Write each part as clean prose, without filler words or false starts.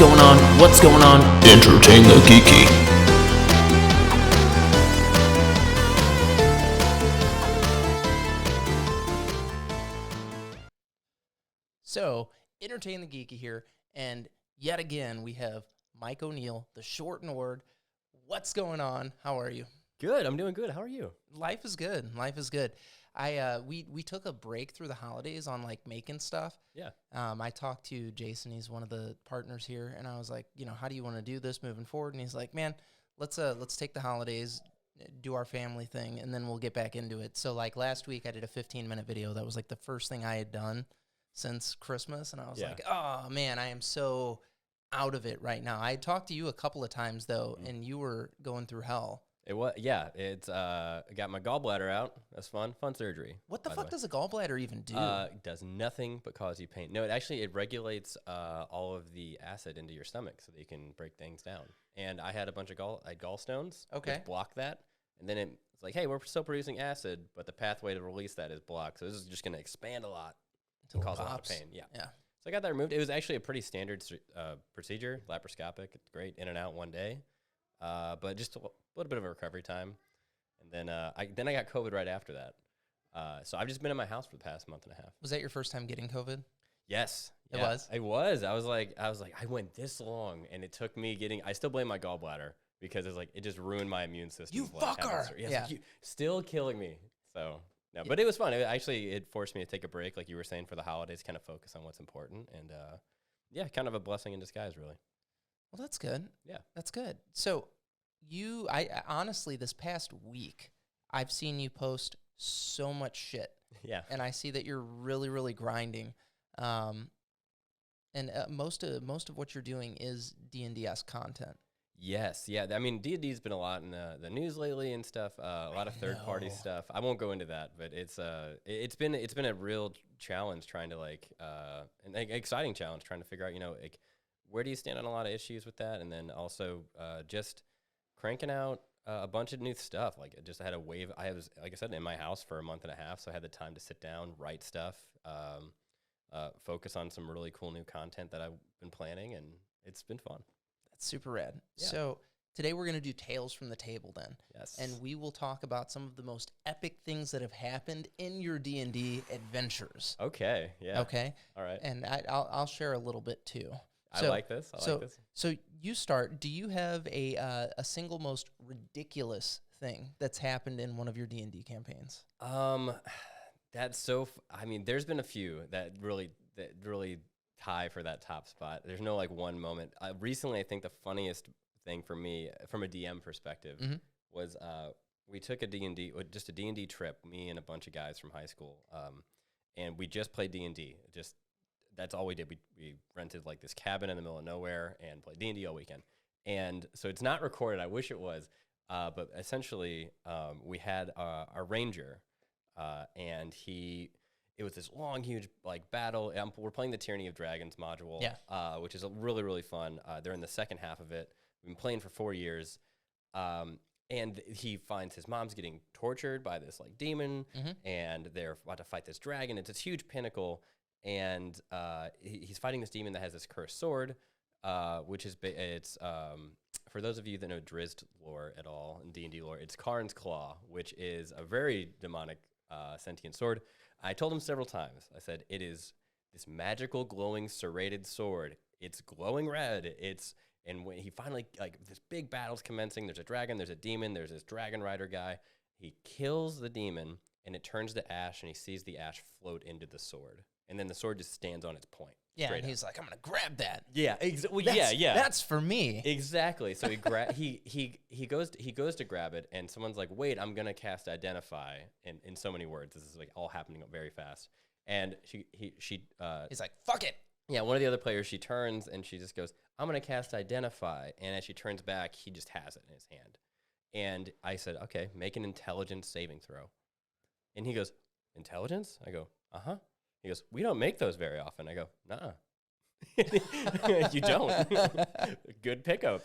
going on? What's going on? Entertain the Geeky. So, Entertain the Geeky here, and yet again we have Mike O'Neill, the short Nord. What's going on? How are you? Good. I'm doing good. How are you? Life is good. Life is good. We took a break through the holidays on like making stuff. Yeah. I talked to Jason. He's one of the partners here, and I was like, how do you want to do this moving forward? And he's like, man, let's take the holidays, do our family thing, and then we'll get back into it. So like last week, I did a 15-minute video. That was like the first thing I had done since Christmas, and I was like, oh man, I am so out of it right now. I had talked to you a couple of times though, and you were going through hell. It was, yeah. It's I got my gallbladder out. That's fun surgery. What the fuck does a gallbladder even do? It does nothing but cause you pain. No, it regulates all of the acid into your stomach so that you can break things down. And I had a bunch of gallstones. Okay. Which blocked that, and then it's like, hey, we're still producing acid, but the pathway to release that is blocked. So this is just going to expand a lot and cause a lot of pain. Yeah. Yeah. So I got that removed. It was actually a pretty standard procedure, laparoscopic. It's great, in and out one day. But just a little bit of a recovery time. And then I got COVID right after that. So I've just been in my house for the past month and a half. Was that your first time getting COVID? Yes. It yeah, was? It was. I was like, I went this long, and it took me I still blame my gallbladder because it's like, it just ruined my immune system. You fucker! Yeah. Like, still killing me. So, no, but it was fun. It forced me to take a break, like you were saying, for the holidays, kind of focus on what's important. And, yeah, kind of a blessing in disguise, really. Well, that's good. Yeah. That's good. So I honestly, this past week, I've seen you post so much shit. Yeah. And I see that you're really, really grinding. And most of what you're doing is D&DS content. Yes, yeah. I mean, D&D's been a lot in the news lately and stuff. A lot of third-party stuff. I won't go into that, but it's been a real challenge trying to an exciting challenge trying to figure out where do you stand on a lot of issues with that, and then also just cranking out a bunch of new stuff. Like I had a wave. I was, like I said, in my house for a month and a half, so I had the time to sit down, write stuff, focus on some really cool new content that I've been planning, and it's been fun. That's super rad. Yeah. So today we're going to do Tales from the Table then. Yes. And we will talk about some of the most epic things that have happened in your D&D adventures. Okay, yeah. Okay? All right. And I'll share a little bit too. I like this. So you start. Do you have a single most ridiculous thing that's happened in one of your D&D campaigns? That's so. I mean, there's been a few that really tie for that top spot. There's no one moment. Recently, I think the funniest thing for me, from a DM perspective, was we took a D&D trip. Me and a bunch of guys from high school, and we just played D&D. That's all we did. We rented this cabin in the middle of nowhere and played D&D all weekend. And so it's not recorded. I wish it was. But essentially, we had our ranger, and it was this long, huge battle. We're playing the Tyranny of Dragons module, which is really, really fun. They're in the second half of it. We've been playing for 4 years. And he finds his mom's getting tortured by this demon, and they're about to fight this dragon. It's this huge pinnacle. And he's fighting this demon that has this cursed sword, which is for those of you that know Drizzt lore at all in D&D lore, it's Karn's Claw, which is a very demonic sentient sword. I told him several times. I said it is this magical glowing serrated sword. It's glowing red. And when he finally this big battle's commencing. There's a dragon. There's a demon. There's this dragon rider guy. He kills the demon, and it turns to ash, and he sees the ash float into the sword. And then the sword just stands on its point. Yeah, and he's like, I'm going to grab that. Yeah, That's for me. Exactly. So he goes to grab it, and someone's like, wait, I'm going to cast Identify in so many words. This is all happening very fast. And he's like, fuck it. Yeah, one of the other players, she turns, and she just goes, I'm going to cast Identify. And as she turns back, he just has it in his hand. And I said, okay, make an intelligence saving throw. And he goes, intelligence? I go, uh-huh. He goes, we don't make those very often. I go, nah. You don't. Good pickup.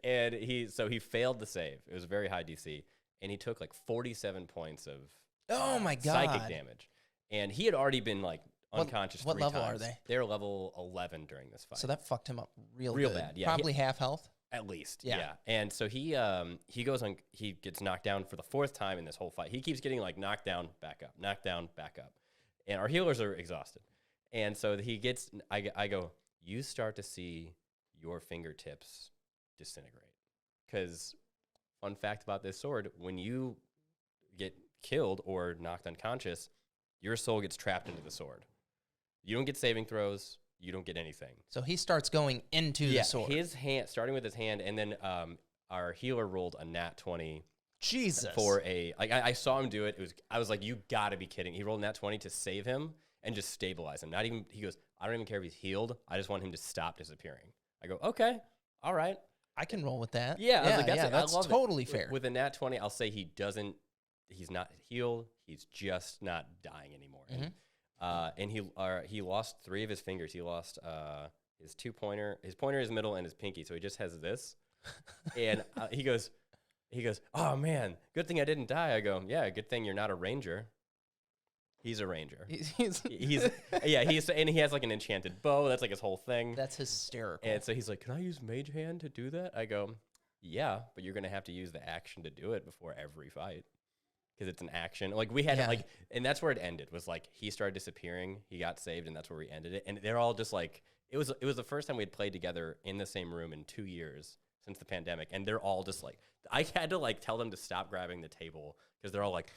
And he failed the save. It was a very high DC. And he took 47 points of my God. psychic damage. And he had already been unconscious what 3 level times. are they? They're level 11 during this fight. So that fucked him up real Real good. bad, yeah. Probably half health. At least, Yeah. yeah. And so he goes on. He gets knocked down for the 4th time in this whole fight. He keeps getting like knocked down, back up, knocked down, back up, and our healers are exhausted. And so he gets. I go. You start to see your fingertips disintegrate. Because fun fact about this sword: when you get killed or knocked unconscious, your soul gets trapped into the sword. You don't get saving throws. You don't get anything. So he starts going into the sword. His hand, starting with his hand, and then our healer rolled a nat 20. Jesus. For I saw him do it. I was like, you gotta be kidding. He rolled a nat 20 to save him and just stabilize him. He goes, I don't even care if he's healed. I just want him to stop disappearing. I go, okay, all right. I can roll with that. Yeah, I was like, that's I love totally it. fair. With a nat 20, I'll say he's not healed. He's just not dying anymore. And he lost 3 of his fingers. He lost his pointer, his middle, and his pinky. So he just has this. And he goes, oh man, good thing I didn't die. I go, yeah, good thing you're not a ranger. He's a ranger. And he has like an enchanted bow. That's like his whole thing. That's hysterical. And so he's like, can I use mage hand to do that? I go, yeah, but you're gonna have to use the action to do it before every fight. Because it's an action. Like we had and that's where it ended, was like he started disappearing, he got saved, and that's where we ended it. And they're all just like, it was the first time we had played together in the same room in 2 years since the pandemic. And they're all just like, I had to like tell them to stop grabbing the table because they're all like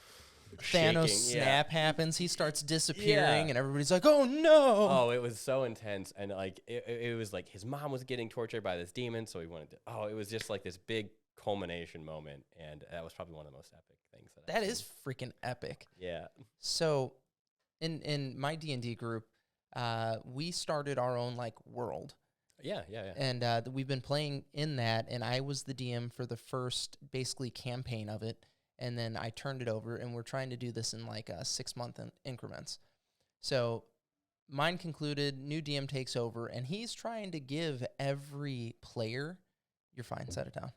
Thanos shaking. snap happens, he starts disappearing, and everybody's like, oh no. Oh, it was so intense. And like it was like his mom was getting tortured by this demon, so he wanted to it was just like this big culmination moment, and that was probably one of the most epic things that is freaking epic. Yeah. So in my D&D group, we started our own like world. Yeah. And we've been playing in that, and I was the DM for the first basically campaign of it, and then I turned it over, and we're trying to do this in like 6-month increments. So mine concluded, new DM takes over, and he's trying to give every player, you're fine, set it down.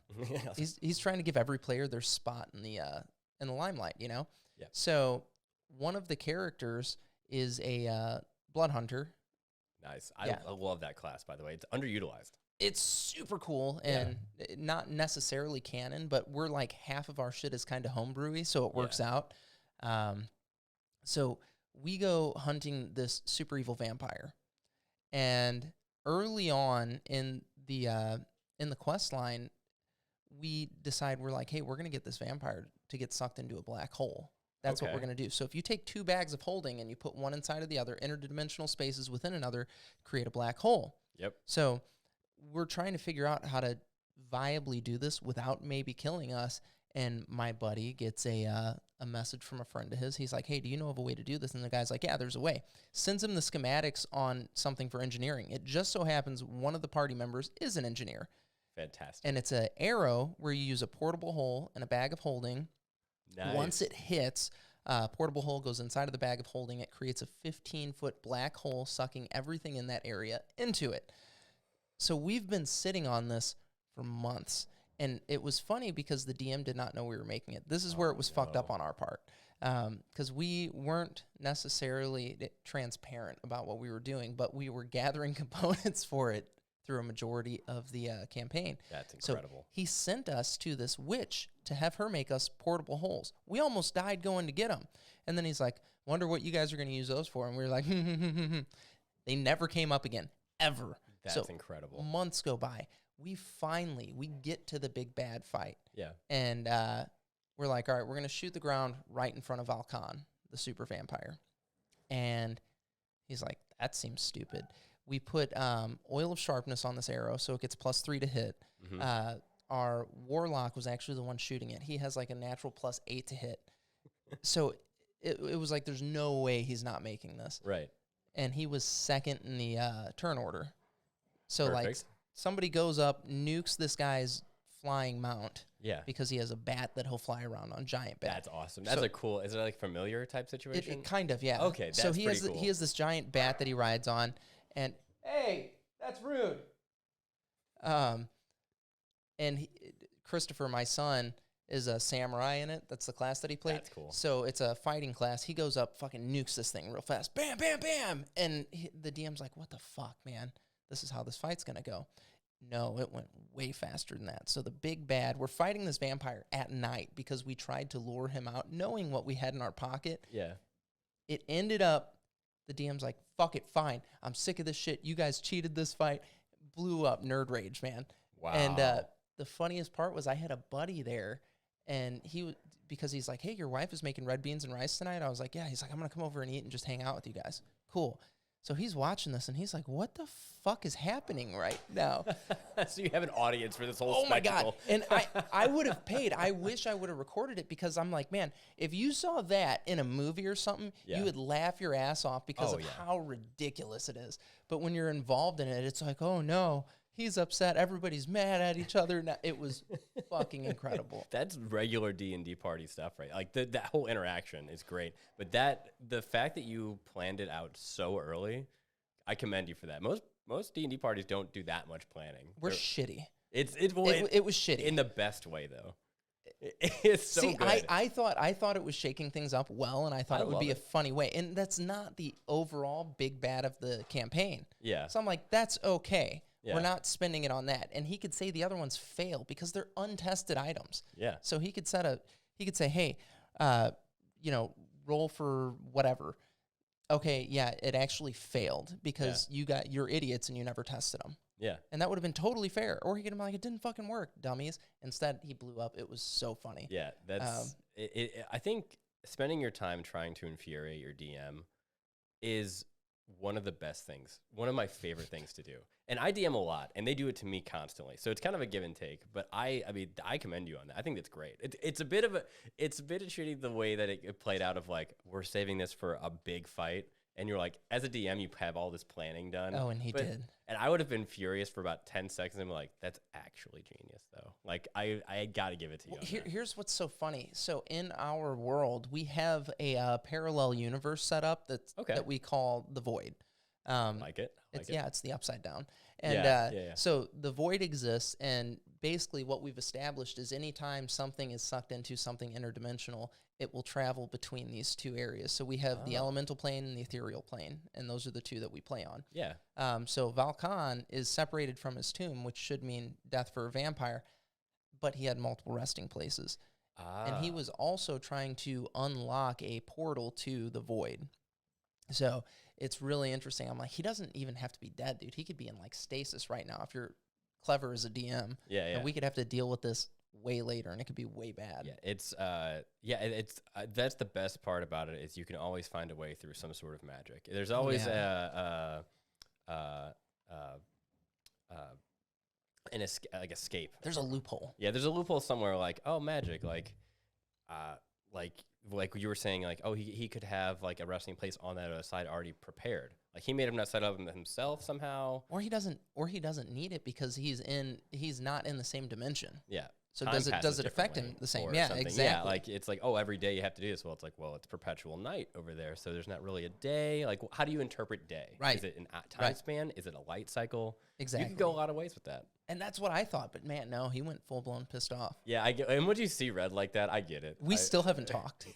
He's trying to give every player their spot in the limelight, you know? Yeah. So one of the characters is a blood hunter. Nice. I love that class, by the way. It's underutilized. It's super cool and not necessarily canon, but we're like half of our shit is kind of homebrewy, so it works out. So we go hunting this super evil vampire, and early on in the quest line, we decide we're like, hey, we're gonna get this vampire to get sucked into a black hole. That's what we're going to do. So if you take 2 bags of holding and you put one inside of the other, interdimensional spaces within another create a black hole. Yep. So we're trying to figure out how to viably do this without maybe killing us. And my buddy gets a message from a friend of his. He's like, hey, do you know of a way to do this? And the guy's like, yeah, there's a way. Sends him the schematics on something for engineering. It just so happens one of the party members is an engineer. Fantastic. And it's an arrow where you use a portable hole and a bag of holding. Nice. Once it hits, portable hole goes inside of the bag of holding. It creates a 15-foot black hole, sucking everything in that area into it. So we've been sitting on this for months. And it was funny because the DM did not know we were making it. This is where it was fucked up on our part. Because we weren't necessarily transparent about what we were doing, but we were gathering components for it through a majority of the campaign. That's incredible. So he sent us to this witch to have her make us portable holes. We almost died going to get them. And then he's like, wonder what you guys are going to use those for. And we were like, They never came up again, ever. That's incredible. Months go by. We get to the big bad fight. Yeah. And we're like, all right, we're going to shoot the ground right in front of Valkan, the super vampire. And he's like, that seems stupid. We put oil of sharpness on this arrow, so it gets +3 to hit. Mm-hmm. Our warlock was actually the one shooting it. He has like a natural +8 to hit. So it was like, there's no way he's not making this. Right. And he was second in the turn order. So Perfect. like somebody goes up, nukes this guy's flying mount. Yeah. Because he has a bat that he'll fly around on, giant bat. That's awesome. That's a cool, is it like familiar type situation? It kind of, yeah. Okay, that's so he pretty cool. he has this giant bat that he rides on, and hey, that's rude. And Christopher, my son, is a samurai in it. That's the class that he played. That's cool. So it's a fighting class. He goes up, fucking nukes this thing real fast. Bam, bam, bam. And the DM's like, what the fuck, man? This is how this fight's going to go. No, it went way faster than that. So the big bad, we're fighting this vampire at night because we tried to lure him out, knowing what we had in our pocket. Yeah. It ended up, the DM's like, fuck it, fine. I'm sick of this shit. You guys cheated this fight. Blew up, nerd rage, man. Wow. And the funniest part was I had a buddy there, and because he's like, hey, your wife is making red beans and rice tonight. I was like, yeah. He's like, I'm going to come over and eat and just hang out with you guys. Cool. So he's watching this, and he's like, what the fuck is happening right now? So you have an audience for this whole Oh, my spectacle. God. And I would have paid. I wish I would have recorded it because I'm like, man, if you saw that in a movie or something, you would laugh your ass off because of how ridiculous it is. But when you're involved in it, it's like, oh, no, he's upset. Everybody's mad at each other. Now, it was fucking incredible. That's regular D&D party stuff, right? Like that whole interaction is great. But the fact that you planned it out so early, I commend you for that. Most D&D parties don't do that much planning. We're shitty. It was shitty in the best way, though. It's so good. I thought it was shaking things up well, and I thought it would be a funny way. And that's not the overall big bad of the campaign. Yeah. So I'm like, that's okay. Yeah. We're not spending it on that. And he could say the other ones fail because they're untested items. Yeah. So he could say, hey, roll for whatever. Okay, yeah, it actually failed because you're idiots and you never tested them. Yeah. And that would have been totally fair. Or he could have been like, it didn't fucking work, dummies. Instead, he blew up. It was so funny. Yeah, that's I think spending your time trying to infuriate your DM is one of the best things, one of my favorite things to do. And I DM a lot, and they do it to me constantly. So it's kind of a give and take. But I commend you on that. I think that's great. It's a bit of shitty the way that it played out of like, we're saving this for a big fight. And you're like, as a DM, you have all this planning done. Oh, and he did. And I would have been furious for about 10 seconds. And be like, that's actually genius, though. Like, I got to give it to you. Here's what's so funny. So in our world, we have a parallel universe set up that we call the Void. It's the upside down. And so the Void exists, and basically what we've established is anytime something is sucked into something interdimensional, it will travel between these two areas. So we have the elemental plane and the ethereal plane, and those are the two that we play on. Yeah. So Valkan is separated from his tomb, which should mean death for a vampire, but he had multiple resting places. And he was also trying to unlock a portal to the Void. So it's really interesting. I'm like, he doesn't even have to be dead, dude. He could be in like stasis right now if you're clever as a DM. Yeah. And we could have to deal with this way later, and it could be way bad. Yeah, it's that's the best part about it is you can always find a way through some sort of magic. There's always an escape. There's a loophole. Yeah, there's a loophole somewhere. Like, oh, magic. Like you were saying, like, oh, he could have like a resting place on that other side already prepared. Like he made him not set up himself somehow. Or he doesn't need it because he's not in the same dimension. Yeah. So does it affect him the same? Yeah, something. exactly. Yeah, like it's like, oh, every day you have to do this. Well, it's like, well, it's perpetual night over there, so there's not really a day. Like, how do you interpret day? Right. Is it a time span? Is it a light cycle? Exactly. You can go a lot of ways with that. And that's what I thought, but man, no, he went full blown pissed off. Yeah, I get. And when you see red like that, I get it. We still haven't talked.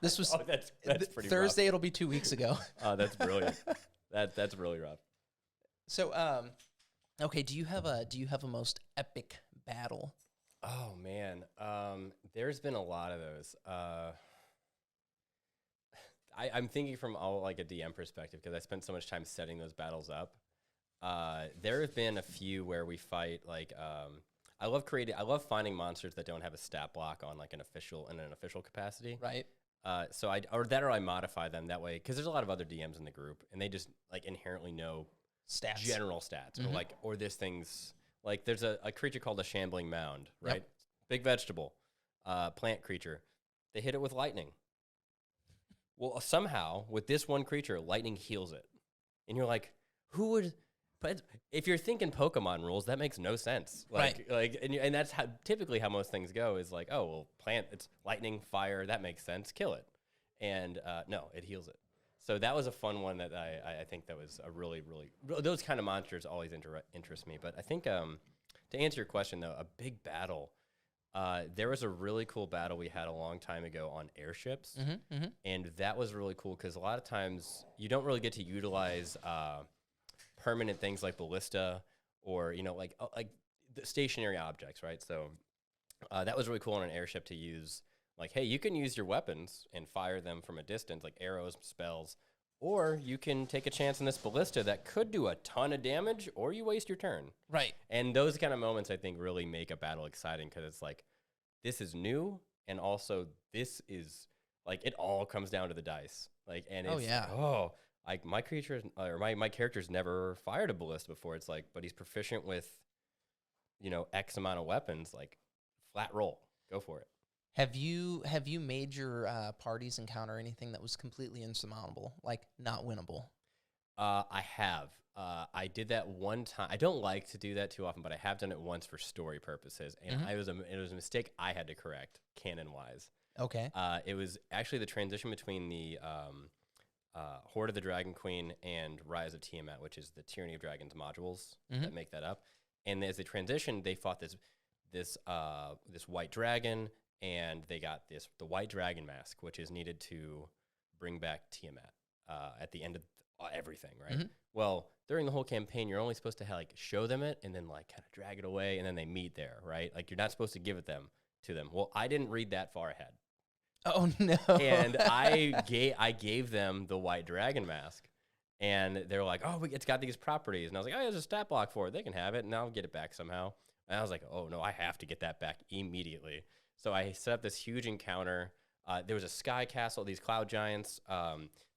This was that's pretty Thursday. rough. It'll be 2 weeks ago. Oh, that's brilliant. That's really rough. So, okay, do you have a most epic battle? Oh man, there's been a lot of those. I'm thinking from all like a DM perspective because I spent so much time setting those battles up. There have been a few where we fight like I love finding monsters that don't have a stat block on like an official capacity. Right. So I modify them that way because there's a lot of other DMs in the group and they just like inherently know stats, general stats, or this thing's. Like, there's a creature called a shambling mound, right? Yep. Big vegetable, plant creature. They hit it with lightning. Well, somehow, with this one creature, lightning heals it. And you're like, who would... But if you're thinking Pokemon rules, that makes no sense. And that's typically how most things go is like, oh, well, plant, it's lightning, fire, that makes sense, kill it. And no, it heals it. So that was a fun one that I think that was a really, really... Those kind of monsters always interest me. But I think, to answer your question, though, a big battle... There was a really cool battle we had a long time ago on airships, and that was really cool because a lot of times you don't really get to utilize permanent things like ballista or like the stationary objects, right? So that was really cool on an airship to use. Like, hey, you can use your weapons and fire them from a distance, like arrows, spells, or you can take a chance in this ballista that could do a ton of damage, or you waste your turn. Right. And those kind of moments, I think, really make a battle exciting because it's like, this is new, and also this is, like, it all comes down to the dice. Like, and it's, like, my creature, or my character's never fired a ballista before. It's like, but he's proficient with, X amount of weapons, like, flat roll. Go for it. Have you made your parties encounter anything that was completely insurmountable, like not winnable? I have. I did that one time. I don't like to do that too often, but I have done it once for story purposes, and it was a mistake I had to correct canon-wise. Okay. It was actually the transition between the Horde of the Dragon Queen and Rise of Tiamat, which is the Tyranny of Dragons modules that make that up. And as they transitioned, they fought this white dragon. And they got the white dragon mask, which is needed to bring back Tiamat at the end of everything, right? Well, during the whole campaign, you're only supposed to show them it and then kind of drag it away, and then they meet there, right? Like, you're not supposed to give it to them. Well, I didn't read that far ahead. Oh no! And I gave them the white dragon mask, and they're like, "Oh, it's got these properties," and I was like, "Oh, there's a stat block for it. They can have it, and I'll get it back somehow." And I was like, "Oh no, I have to get that back immediately." So I set up this huge encounter. There was a sky castle, these cloud giants.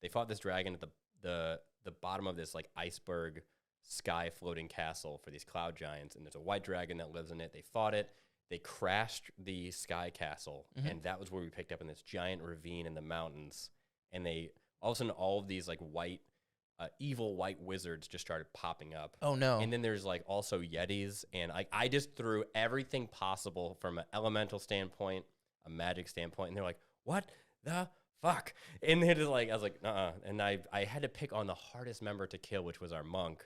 They fought this dragon at the bottom of this iceberg sky floating castle for these cloud giants. And there's a white dragon that lives in it. They fought it. They crashed the sky castle. And that was where we picked up in this giant ravine in the mountains. And all of a sudden, all of these white, evil white wizards just started popping up. Oh no! And then there's also yetis, and I just threw everything possible from an elemental standpoint, a magic standpoint, and they're like, "What the fuck?" And then I was like, and I had to pick on the hardest member to kill, which was our monk,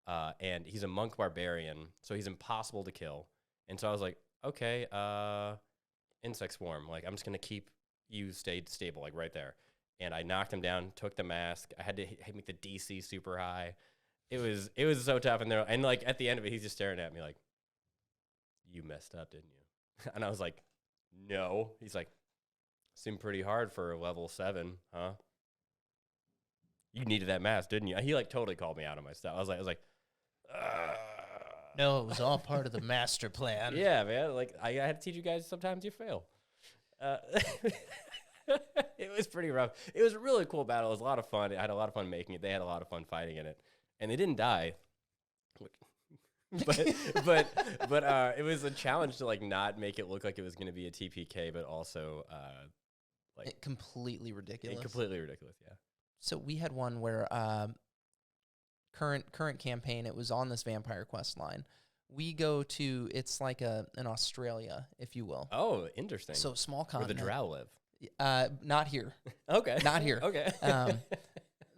and he's a monk barbarian, so he's impossible to kill. And so I was like, okay, insect swarm, I'm just gonna keep you stable, right there. And I knocked him down, took the mask. I had to make the DC super high. It was so tough. And at the end of it, he's just staring at me like, "You messed up, didn't you?" And I was like, "No." He's like, "Seemed pretty hard for level 7, huh? You needed that mask, didn't you?" He totally called me out on my stuff. I was like, no, it was all part of the master plan. Yeah, man. I had to teach you guys. Sometimes you fail. It was pretty rough. It was a really cool battle. It was a lot of fun. I had a lot of fun making it. They had a lot of fun fighting in it, and they didn't die. but it was a challenge to not make it look like it was going to be a TPK, but also completely ridiculous. Completely ridiculous. Yeah. So we had one where current campaign. It was on this vampire quest line. We go to it's like an Australia, if you will. Oh, interesting. So small continent. Where the drow live. Not here. Okay. Not here. Okay.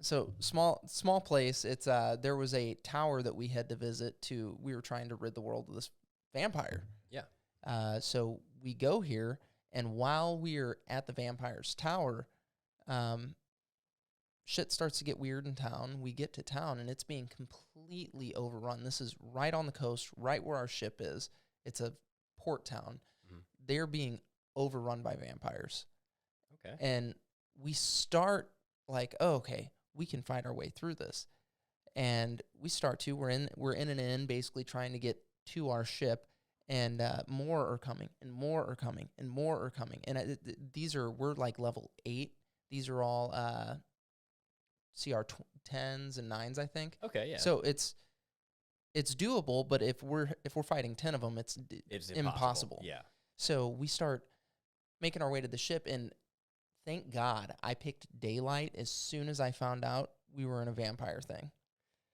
So small place. It's there was a tower that we had to visit to. We were trying to rid the world of this vampire. Yeah. So we go here, and while we're at the vampire's tower, shit starts to get weird in town. We get to town, and it's being completely overrun. This is right on the coast, right where our ship is. It's a port town. They're being overrun by vampires. Okay. And we start oh, okay, we can fight our way through this. And we start to, we're in an inn basically trying to get to our ship, and more are coming, and more are coming, and more are coming. And we're level 8. These are all CR 10s and 9s, I think. Okay, yeah. So it's doable, but if we're fighting 10 of them, it's impossible. Yeah. So we start making our way to the ship, and thank God I picked daylight as soon as I found out we were in a vampire thing.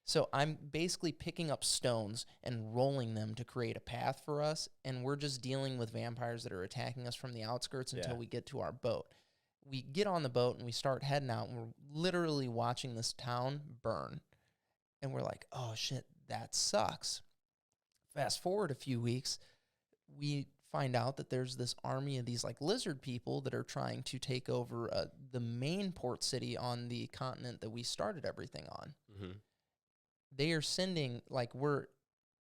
So I'm basically picking up stones and rolling them to create a path for us, and we're just dealing with vampires that are attacking us from the outskirts until we get to our boat. We get on the boat, and we start heading out, and we're literally watching this town burn. And we're like, oh, shit, that sucks. Fast forward a few weeks, we find out that there's this army of these like lizard people that are trying to take over the main port city on the continent that we started everything on. Mm-hmm. They are sending, like, we're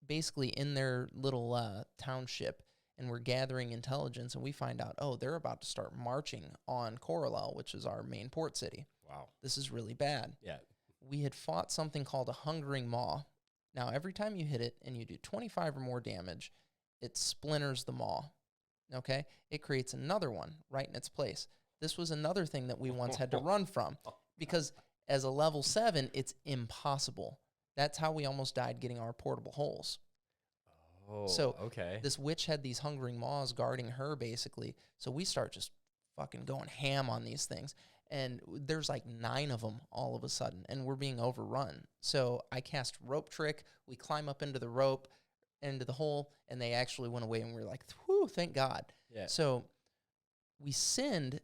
basically in their little township, and we're gathering intelligence, and we find out, oh, they're about to start marching on Coralel, which is our main port city. Wow. This is really bad. Yeah. We had fought something called a hungering maw. Now, every time you hit it and you do 25 or more damage, it splinters the maw. Okay? It creates another one right in its place. This was another thing that we once had to run from, because as a level 7, it's impossible. That's how we almost died getting our portable holes. Oh, so okay. This witch had these hungering maws guarding her, basically. So we start just fucking going ham on these things. And there's like 9 of them all of a sudden, and we're being overrun. So I cast Rope Trick. We climb up into the rope, into the hole, and they actually went away, and we were like, whew, thank God. Yeah. So we send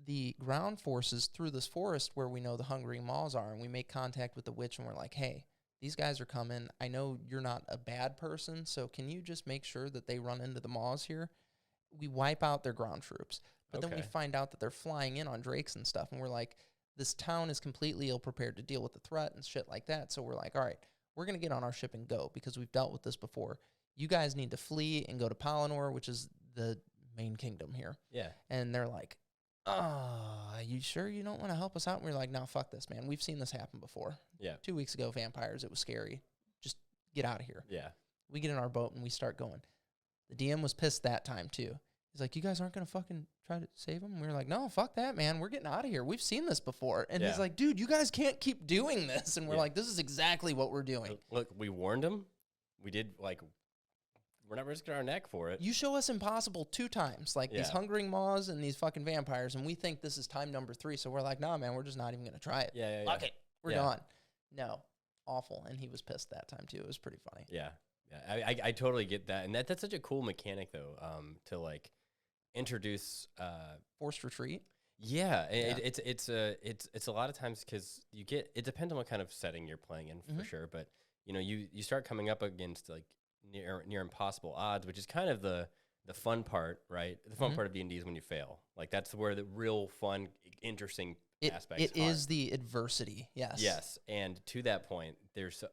the ground forces through this forest where we know the hungering maws are, and we make contact with the witch, and we're like, hey, these guys are coming. I know you're not a bad person, so can you just make sure that they run into the maws here? We wipe out their ground troops. But then we find out that they're flying in on drakes and stuff, and we're like, this town is completely ill-prepared to deal with the threat and shit like that. So we're like, all right, we're going to get on our ship and go, because we've dealt with this before. You guys need to flee and go to Palinor, which is the main kingdom here. Yeah. And they're like, you sure you don't want to help us out? And we're like, no, fuck this, man. We've seen this happen before. Yeah. 2 weeks ago, vampires, it was scary. Just get out of here. Yeah. We get in our boat and we start going. The DM was pissed that time, too. He's like, you guys aren't going to fucking try to save him? And we were like, no, fuck that, man. We're getting out of here. We've seen this before. And he's like, dude, you guys can't keep doing this. And we're like, this is exactly what we're doing. Look, we warned him. We did, like, we're not risking our neck for it. You show us impossible 2 times, like these hungering maws and these fucking vampires, and we think this is time number 3. So we're like, nah, man, we're just not even going to try it. Yeah. Fuck it. We're gone. No. Awful. And he was pissed that time, too. It was pretty funny. Yeah. I totally get that. And that's such a cool mechanic, though, to, like, introduce forced retreat. It's a lot of times, because you get, it depends on what kind of setting you're playing in, for sure, but you know, you start coming up against like near impossible odds, which is kind of the fun part, right? The fun part of D&D is when you fail. Like, that's where the real fun, interesting aspects it is the adversity. Yes, and to that point, there's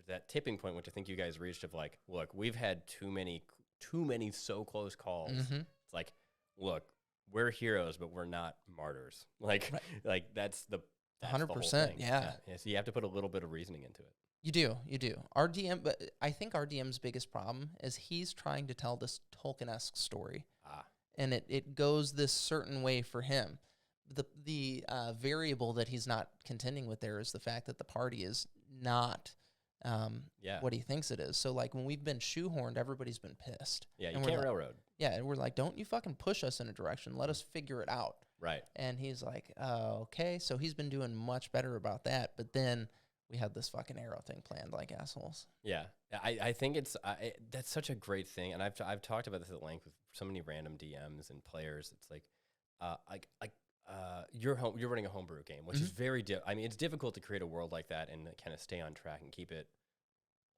that tipping point, which I think you guys reached, of like, look, we've had too many so close calls. It's like, look, we're heroes, but we're not martyrs. Like, like that's 100%. Yeah. So you have to put a little bit of reasoning into it. You do. Our DM, but I think our DM's biggest problem is he's trying to tell this Tolkien-esque story, and it goes this certain way for him. The variable that he's not contending with there is the fact that the party is not what he thinks it is. So like when we've been shoehorned, everybody's been pissed. Yeah, you can't railroad. Yeah, and we're like, don't you fucking push us in a direction. Let us figure it out. Right. And he's like, okay. So he's been doing much better about that. But then we had this fucking arrow thing planned like assholes. Yeah. I think that's such a great thing. And I've talked about this at length with so many random DMs and players. It's like, you're running a homebrew game, which is very it's difficult to create a world like that and kind of stay on track and keep it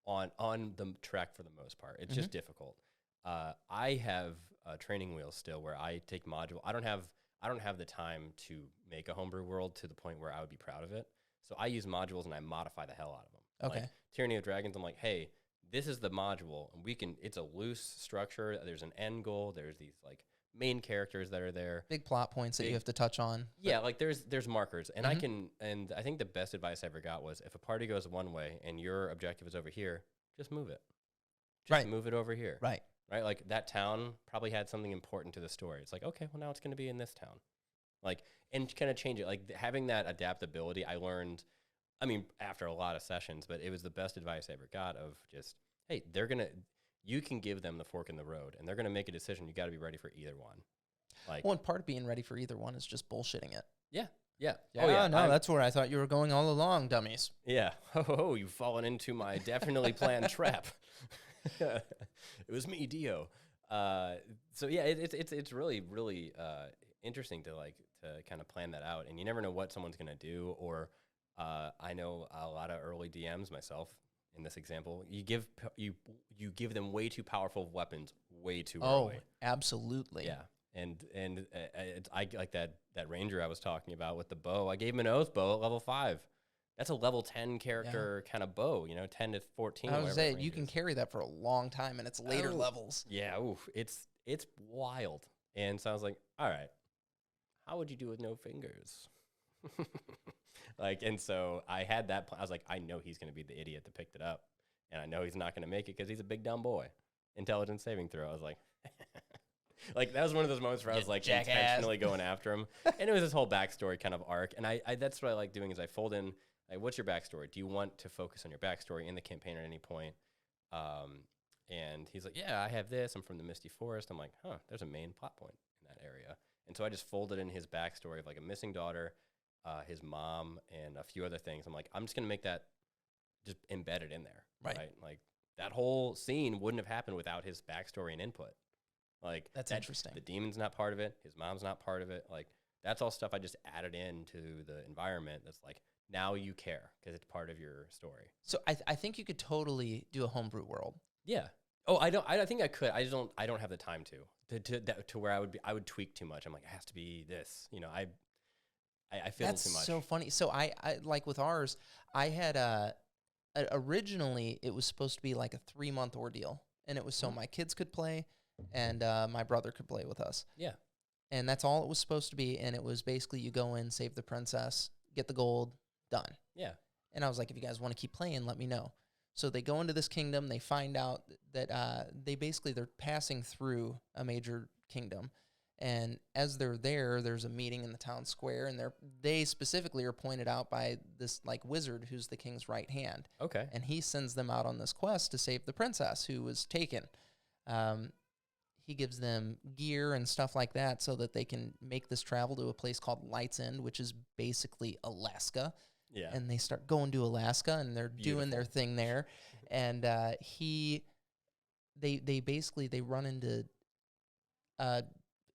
on the track for the most part. It's just difficult. I have training wheels still where I take module. I don't have the time to make a homebrew world to the point where I would be proud of it. So I use modules and I modify the hell out of them. Okay. Like Tyranny of Dragons, I'm like, hey, this is the module, and it's a loose structure. There's an end goal. There's these like main characters that are there. Big plot points that you have to touch on. Yeah, like there's markers. And I think the best advice I ever got was, if a party goes one way and your objective is over here, just move it. Just move it over here. Right. Right? Like that town probably had something important to the story. It's like, okay, well now it's going to be in this town. Like, and kind of change it. Like having that adaptability, I learned, after a lot of sessions, but it was the best advice I ever got of just, hey, you can give them the fork in the road and they're going to make a decision. You got to be ready for either one. Like, one part of being ready for either one is just bullshitting it. Yeah. Yeah. That's where I thought you were going all along, dummies. Yeah. You've fallen into my definitely planned trap. It was me, Dio. So yeah, it's really, really interesting to kind of plan that out, and you never know what someone's going to do. Or I know a lot of early DMs, myself in this example. You give them way too powerful weapons way too Oh, early. absolutely. Yeah. I like that ranger I was talking about with the bow. I gave him an oath bow at level 5. That's a level 10 character kind of bow, 10 to 14. I was saying you can carry that for a long time, and it's later levels. Yeah, it's wild. And so I was like, all right, how would you do with no fingers? And so I had that plan. I was like, I know he's going to be the idiot that picked it up, and I know he's not going to make it because he's a big dumb boy. Intelligence saving throw. I was like, that was one of those moments where I was like intentionally going after him, and it was this whole backstory kind of arc. And I that's what I like doing is I fold in like, what's your backstory? Do you want to focus on your backstory in the campaign at any point? And he's like, yeah, I have this. I'm from the Misty Forest. I'm like, there's a main plot point in that area. And so I just folded in his backstory of like a missing daughter, his mom, and a few other things. I'm like, I'm just going to make that just embedded in there. Right. Like that whole scene wouldn't have happened without his backstory and input. Like that's interesting. The demon's not part of it. His mom's not part of it. Like that's all stuff I just added into the environment. That's like, now you care because it's part of your story. So I think you could totally do a homebrew world. Yeah. Oh, I think I could. I don't have the time to where I would tweak too much. I'm like, it has to be this. I feel that's too much. So funny. So I like with ours, I had originally it was supposed to be like a 3-month ordeal, and it was so my kids could play and my brother could play with us. Yeah. And that's all it was supposed to be. And it was basically you go in, save the princess, get the gold, done. Yeah. And I was like, if you guys want to keep playing, let me know. So they go into this kingdom. They find out that they're passing through a major kingdom. And as they're there, there's a meeting in the town square. And they specifically are pointed out by this like wizard who's the king's right hand. Okay. And he sends them out on this quest to save the princess who was taken. He gives them gear and stuff like that so that they can make this travel to a place called Light's End, which is basically Alaska. Yeah. And they start going to Alaska, and they're doing their thing there. And they run into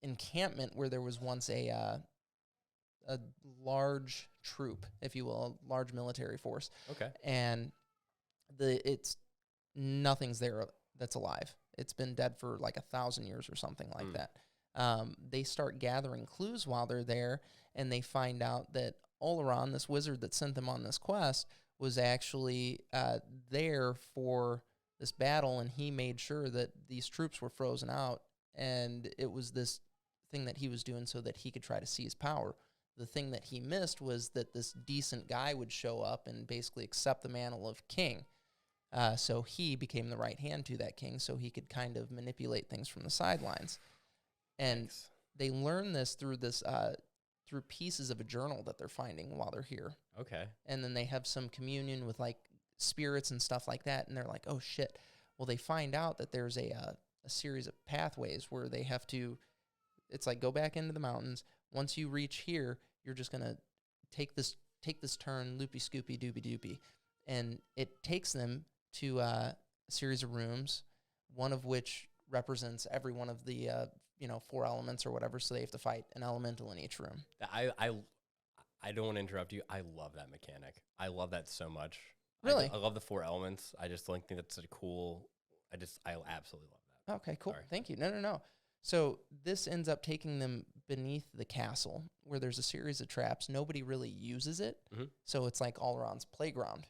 encampment where there was once a large troop, if you will, a large military force. Okay. And nothing's there that's alive. It's been dead for like 1,000 years or something like that. They start gathering clues while they're there, and they find out that Oleron, this wizard that sent them on this quest, was actually there for this battle, and he made sure that these troops were frozen out, and it was this thing that he was doing so that he could try to seize power. The thing that he missed was that this decent guy would show up and basically accept the mantle of king. So he became the right hand to that king, so he could kind of manipulate things from the sidelines. And they learn this through through pieces of a journal that they're finding while they're here. Okay. And then they have some communion with like spirits and stuff like that, and they're like, oh shit. Well, they find out that there's a series of pathways where they have to, it's like go back into the mountains. Once you reach here, you're just gonna take this turn, loopy scoopy doopy doopy. And it takes them to a series of rooms, one of which represents every one of the 4 elements or whatever, so they have to fight an elemental in each room. I don't want to interrupt you. I love that mechanic. I love that so much. Really? I love the 4 elements. I just think that's a cool. I absolutely love that. Okay, cool. Sorry. Thank you. No. So this ends up taking them beneath the castle where there's a series of traps. Nobody really uses it, so it's like Oleron's playground.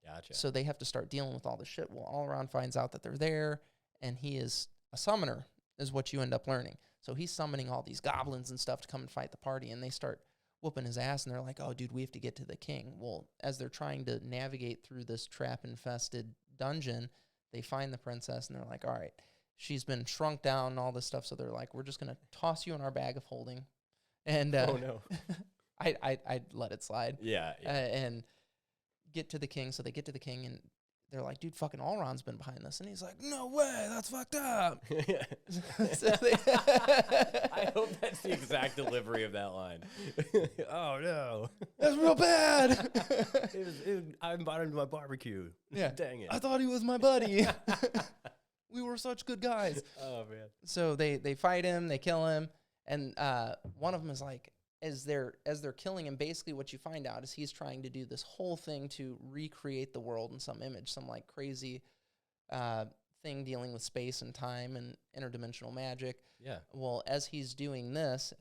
Gotcha. So they have to start dealing with all this shit. Well, Oleron finds out that they're there, and he is a summoner, is what you end up learning. So he's summoning all these goblins and stuff to come and fight the party, and they start whooping his ass, and they're like, oh, dude, we have to get to the king. Well, as they're trying to navigate through this trap-infested dungeon, they find the princess, and they're like, all right, she's been shrunk down and all this stuff, so they're like, we're just going to toss you in our bag of holding. And oh, no. I'd let it slide. Yeah. And get to the king. So they get to the king, and they're like, dude, fucking Oleron's been behind this. And he's like, no way, that's fucked up. I hope that's the exact delivery of that line. Oh, no. That's real bad. I invited him to my barbecue. Yeah. Dang it. I thought he was my buddy. We were such good guys. Oh, man. So they fight him, they kill him, and one of them is like, as they're killing him, basically what you find out is he's trying to do this whole thing to recreate the world in some image, some like crazy thing dealing with space and time and interdimensional magic. Yeah. Well, as he's doing this,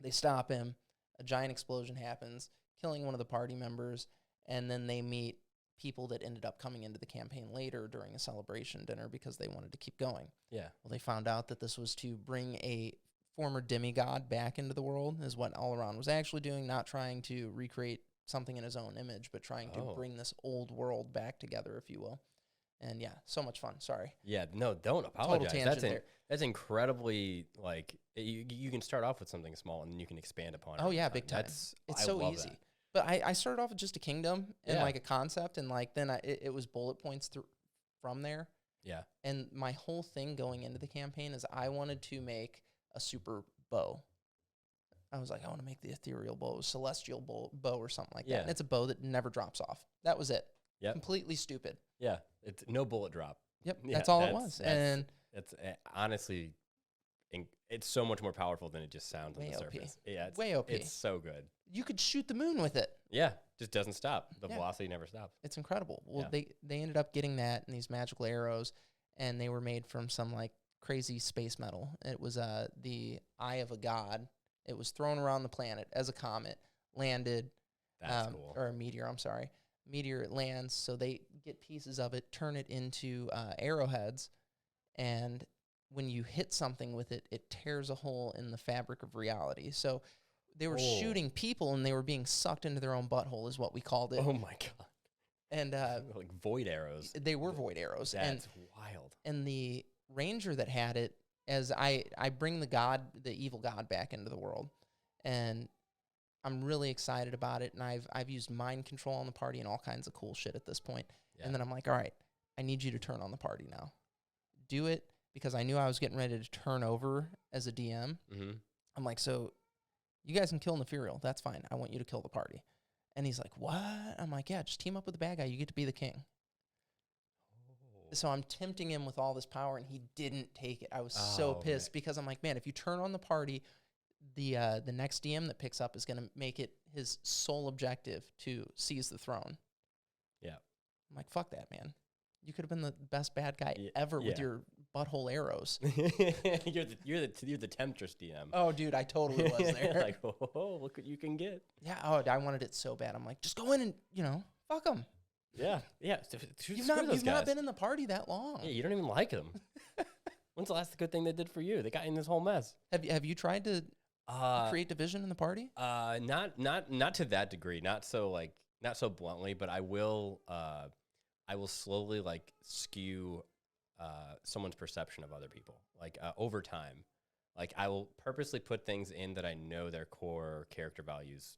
they stop him. A giant explosion happens, killing one of the party members, and then they meet people that ended up coming into the campaign later during a celebration dinner because they wanted to keep going. Yeah. Well, they found out that this was to bring a former demigod back into the world, is what Alaran was actually doing, not trying to recreate something in his own image, but trying to bring this old world back together, if you will. And yeah, so much fun. Sorry. Yeah, no, don't apologize. That's incredibly, like, you can start off with something small and then you can expand upon it. Oh yeah, big time. It's so easy. That. But I started off with just a kingdom and like a concept, and like then it was bullet points from there. Yeah. And my whole thing going into the campaign is I wanted to make a super bow. I was like, I want to make the ethereal bow, celestial bow or something like that. And it's a bow that never drops off. That was it. Yeah. Completely stupid. Yeah. It's no bullet drop. Yep. Yeah, that's all it was. And it's honestly, it's so much more powerful than it just sounds on the surface. Yeah. It's way OP. It's so good. You could shoot the moon with it. Yeah. Just doesn't stop. The velocity never stops. It's incredible. Well, they ended up getting that and these magical arrows, and they were made from some like crazy space metal. It was the eye of a god. It was thrown around the planet as a comet, landed. That's cool. Or a meteor, I'm sorry. Meteor, it lands, so they get pieces of it, turn it into arrowheads, and when you hit something with it, it tears a hole in the fabric of reality. So they were shooting people, and they were being sucked into their own butthole, is what we called it. Oh my god! And like void arrows. They were void arrows. That's wild. And the ranger that had it, as I bring the evil god back into the world, and I'm really excited about it, and I've used mind control on the party and all kinds of cool shit at this point. Yeah. And then I'm like, all right, I need you to turn on the party now. Do it, because I knew I was getting ready to turn over as a DM. Mm-hmm. I'm like, so you guys can kill Nephiriel. That's fine. I want you to kill the party. And he's like, what? I'm like, yeah, just team up with the bad guy. You get to be the king. So I'm tempting him with all this power, and he didn't take it. I was so pissed because I'm like, man, if you turn on the party, the next DM that picks up is going to make it his sole objective to seize the throne. Yeah. I'm like, fuck that, man. You could have been the best bad guy ever with your butthole arrows. you're the temptress DM. Oh, dude, I totally was there. Like, oh, look what you can get. Yeah. Oh, I wanted it so bad. I'm like, just go in and fuck them. Yeah. You've not been in the party that long. Yeah, you don't even like them. When's the last good thing they did for you? They got in this whole mess. Have you tried to create division in the party? Not to that degree. Not so bluntly, but I will slowly like skew someone's perception of other people, like over time. Like I will purposely put things in that I know their core character values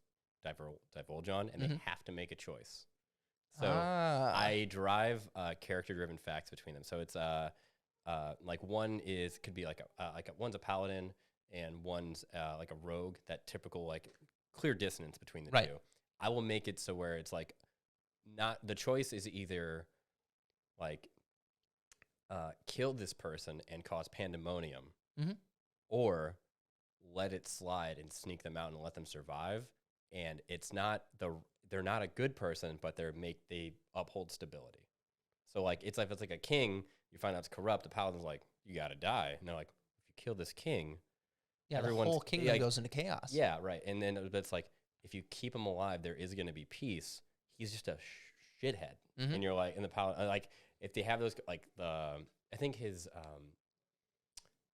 divulge on, and they have to make a choice. So I drive character-driven facts between them. So it's like one could be one's a paladin and one's like a rogue. That typical like clear dissonance between the two. I will make it so where it's like not the choice is either like kill this person and cause pandemonium, or let it slide and sneak them out and let them survive. And it's not they're not a good person, but they uphold stability. So like it's like a king, you find out it's corrupt. The paladin's like, you gotta die, and they're like, if you kill this king, the whole kingdom goes into chaos. Yeah, right. And then it's like, if you keep him alive, there is gonna be peace. He's just a shithead, and you're like, and the paladin like if they have those like I think his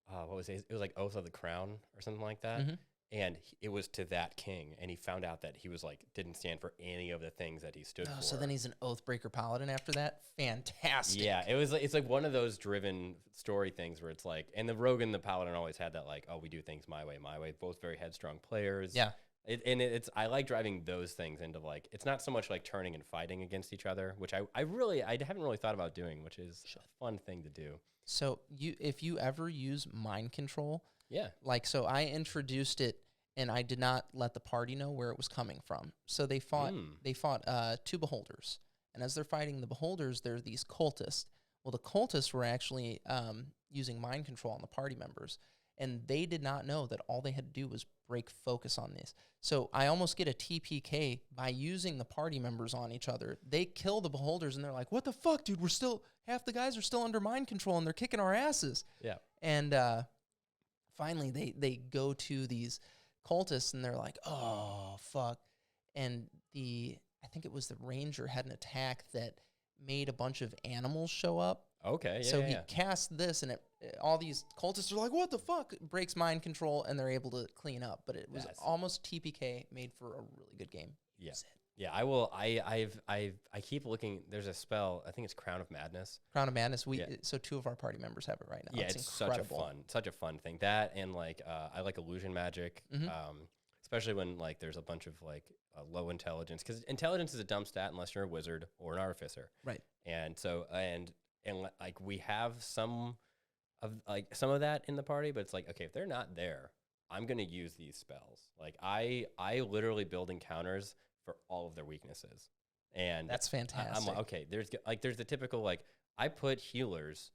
what was it? It was like Oath of the Crown or something like that. And it was to that king, and he found out that he was like didn't stand for any of the things that he stood for. So then he's an Oathbreaker paladin after that. Fantastic. Yeah, it's like one of those driven story things where it's like, and the rogue and the paladin always had that like, oh, we do things my way. Both very headstrong players. Yeah. I like driving those things into like, it's not so much like turning and fighting against each other, which I haven't really thought about doing, which is a fun thing to do. So if you ever use mind control. Yeah. Like, so I introduced it, and I did not let the party know where it was coming from. So they fought two beholders. And as they're fighting the beholders, there are these cultists. Well, the cultists were actually using mind control on the party members. and they did not know that all they had to do was break focus on this. So I almost get a TPK by using the party members on each other. They kill the beholders, and they're like, what the fuck, dude? Half the guys are still under mind control, and they're kicking our asses. Yeah. And finally, they go to these cultists, and they're like, oh, fuck. And I think it was the ranger had an attack that made a bunch of animals show up. Okay, yeah. So he cast this, and all these cultists are like, what the fuck? It breaks mind control, and they're able to clean up. But it was almost TPK, made for a really good game. Yeah. Yeah, I will. I keep looking. There's a spell. I think it's Crown of Madness. Crown of Madness. So 2 of our party members have it right now. Yeah, it's such a fun thing. That and like I like illusion magic, especially when like there's a bunch of like low intelligence, because intelligence is a dumb stat unless you're a wizard or an artificer. Right. And so and like we have some of that in the party, but it's like, okay, if they're not there, I'm gonna use these spells. Like I literally build encounters for all of their weaknesses, and that's fantastic. I'm like, okay, there's the typical like I put healers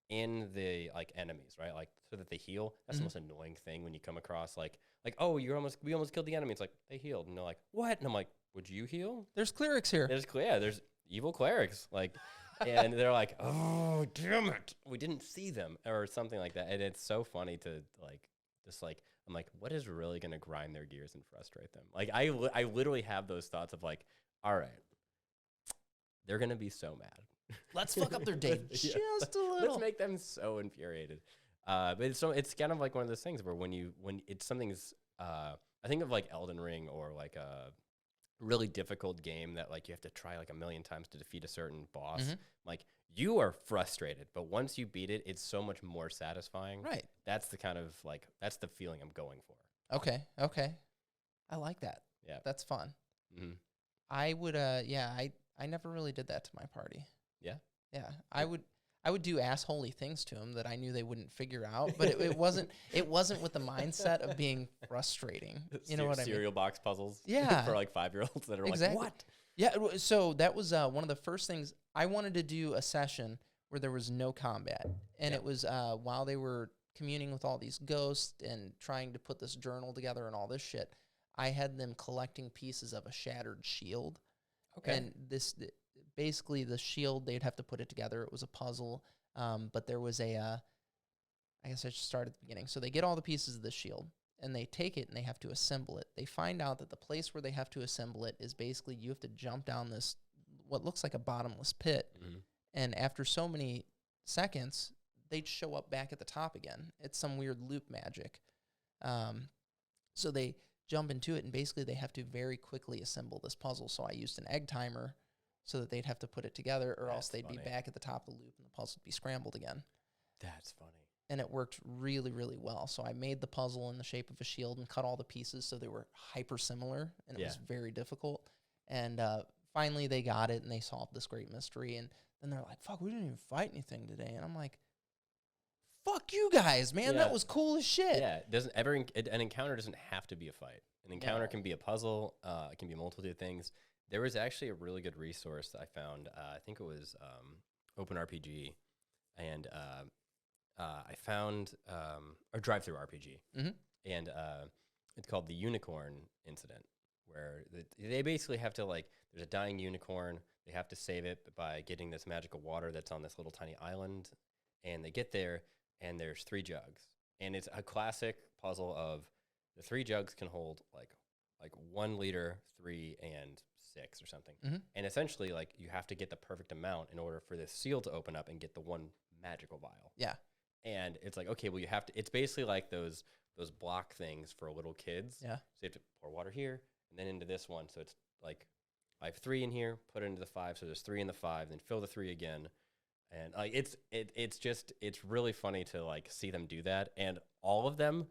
in the like enemies, right? Like so that they heal. That's the most annoying thing when you come across like oh, we almost killed the enemy. It's like they healed, and they're like, what? And I'm like, would you heal? There's clerics here. There's evil clerics like. And they're like, oh, damn it, we didn't see them, or something like that. And it's so funny to like, just like, I'm like, what is really going to grind their gears and frustrate them? Like, I literally have those thoughts of like, all right, they're going to be so mad. Let's fuck up their day just a little. Let's make them so infuriated. But it's kind of like one of those things where when it's something's, I think of like Elden Ring or like a really difficult game that like you have to try like a million times to defeat a certain boss. Like you are frustrated, but once you beat it, it's so much more satisfying. Right. That's the kind of like, that's the feeling I'm going for. Okay. I like that. Yeah. That's fun. I would, I never really did that to my party. Yeah. Yeah. I would do assholey things to them that I knew they wouldn't figure out, but it wasn't with the mindset of being frustrating. You know what I mean? Cereal box puzzles. Yeah. For like 5-year-olds that are exactly. like, what? Yeah. So that was one of the first things I wanted to do, a session where there was no combat. And it was while they were communing with all these ghosts and trying to put this journal together and all this shit, I had them collecting pieces of a shattered shield. Okay. And basically the shield, they'd have to put it together. It was a puzzle, but there was I guess I should start at the beginning. So they get all the pieces of the shield, and they take it, and they have to assemble it. They find out that the place where they have to assemble it is basically you have to jump down this, what looks like a bottomless pit, and after so many seconds, they'd show up back at the top again. It's some weird loop magic. So they jump into it, and basically they have to very quickly assemble this puzzle. So I used an egg timer so that they'd have to put it together, or else they'd be back at the top of the loop and the puzzle would be scrambled again. That's funny. And it worked really, really well. So I made the puzzle in the shape of a shield and cut all the pieces so they were hyper similar, and it was very difficult. And finally they got it, and they solved this great mystery. And then they're like, fuck, we didn't even fight anything today. And I'm like, fuck you guys, man. That was cool as shit. Yeah, an encounter doesn't have to be a fight. An encounter can be a puzzle. It can be a multitude of things. There was actually a really good resource that I found. I think it was OpenRPG, and I found or Drive-Through RPG, and it's called the Unicorn Incident, where they basically have to like, there's a dying unicorn. They have to save it by getting this magical water that's on this little tiny island, and they get there, and there's 3 jugs, and it's a classic puzzle of the 3 jugs can hold like 1 liter, 3, and 6 or something. And essentially, like, you have to get the perfect amount in order for this seal to open up and get the 1 magical vial. Yeah. And it's like, okay, well, you have to, it's basically like those block things for little kids. Yeah. So you have to pour water here and then into this one. So it's like, I have 3 in here, put it into the 5. So there's 3 in the 5, then fill the 3 again. And like, it's really funny to like see them do that. And all of them,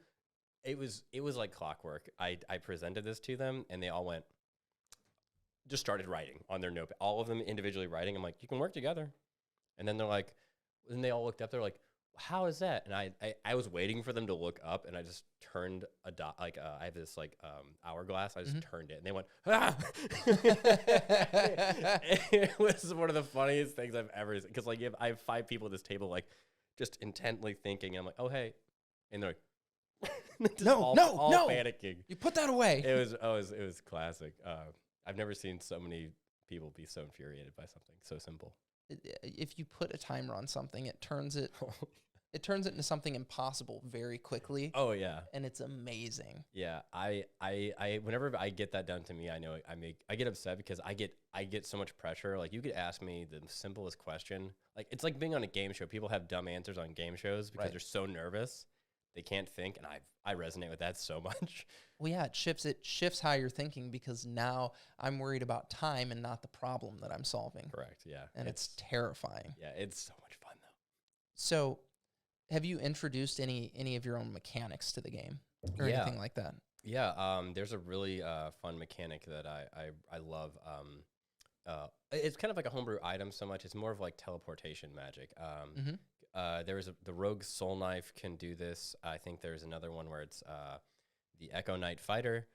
it was like clockwork. I presented this to them, and they all just started writing on their notepad. All of them individually writing. I'm like, you can work together. And then they're like, then they all looked up. They're like, how is that? And I was waiting for them to look up, and I just turned a dot. Like I have this like hourglass. I just turned it, and they went, ah! It was one of the funniest things I've ever seen. Because like I have 5 people at this table, like just intently thinking. And I'm like, oh hey, and they're like, Just all panicking. You put that away. It was classic. I've never seen so many people be so infuriated by something so simple. If you put a timer on something, it turns it into something impossible very quickly. Oh yeah, and it's amazing. Yeah, I whenever I get that done to me, I know I get upset because I get so much pressure. Like you could ask me the simplest question, like it's like being on a game show. People have dumb answers on game shows because they're so nervous they can't think, and I resonate with that so much. Well, yeah, it shifts how you're thinking because now I'm worried about time and not the problem that I'm solving. Correct. Yeah, and it's terrifying. Yeah, it's so much fun though. So, have you introduced any of your own mechanics to the game or anything like that? Yeah, there's a really fun mechanic that I love. It's kind of like a homebrew item so much. It's more of like teleportation magic. The Rogue Soul Knife can do this. I think there's another one where it's the Echo Knight Fighter,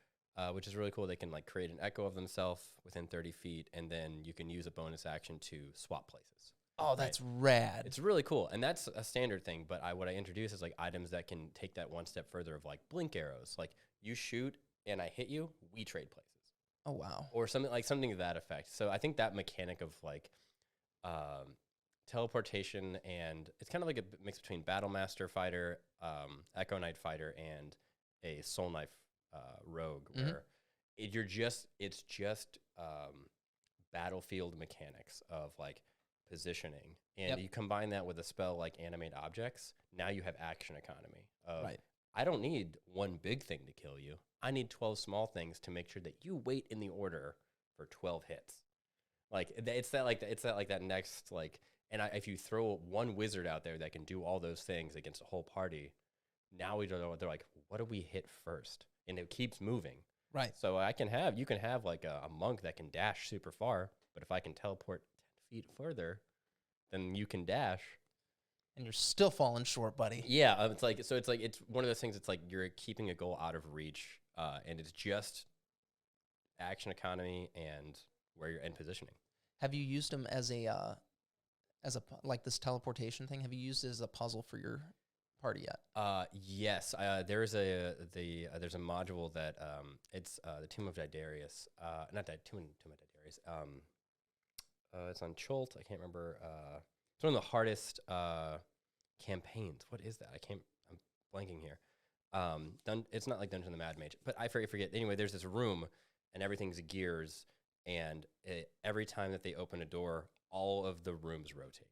which is really cool. They can like create an echo of themselves within 30 feet, and then you can use a bonus action to swap places. Oh, that's rad. It's really cool. And that's a standard thing, but what I introduce is like items that can take that one step further of like blink arrows. Like you shoot and I hit you, we trade places. Oh, wow. Or something to that effect. So I think that mechanic of like teleportation, and it's kind of like a mix between Battlemaster Fighter, Echo Knight Fighter, and a Soul Knife Rogue, where it's just battlefield mechanics of like positioning, and you combine that with a spell like Animate Objects. Now you have action economy. I don't need one big thing to kill you. I need 12 small things to make sure that you wait in the order for 12 hits. Like it's that next like. And if you throw one wizard out there that can do all those things against a whole party, now we don't know what they're like. What do we hit first? And it keeps moving. Right. So you can have like a monk that can dash super far, but if I can teleport 10 feet further, then you can dash. And you're still falling short, buddy. Yeah, it's one of those things. It's like you're keeping a goal out of reach, and it's just action economy and where you're in positioning. Have you used them as a like this teleportation thing? Have you used it as a puzzle for your party yet? Yes. There's a module that it's the Tomb of Daedarius. Not that Tomb of Daedarius. It's on Chult. I can't remember. It's one of the hardest campaigns. What is that? I'm blanking here. It's not like Dungeon of the Mad Mage, but I forget. Anyway, there's this room, and everything's gears, and every time that they open a door, all of the rooms rotate.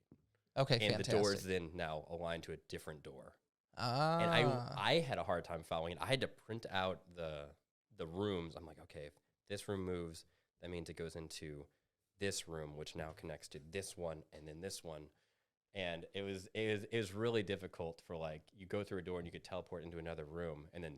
Okay, and fantastic. The doors then now align to a different door. Ah. And I had a hard time following it. I had to print out the rooms. I'm like, okay, if this room moves, that means it goes into this room, which now connects to this one and then this one. And it was really difficult for like, you go through a door and you could teleport into another room, and then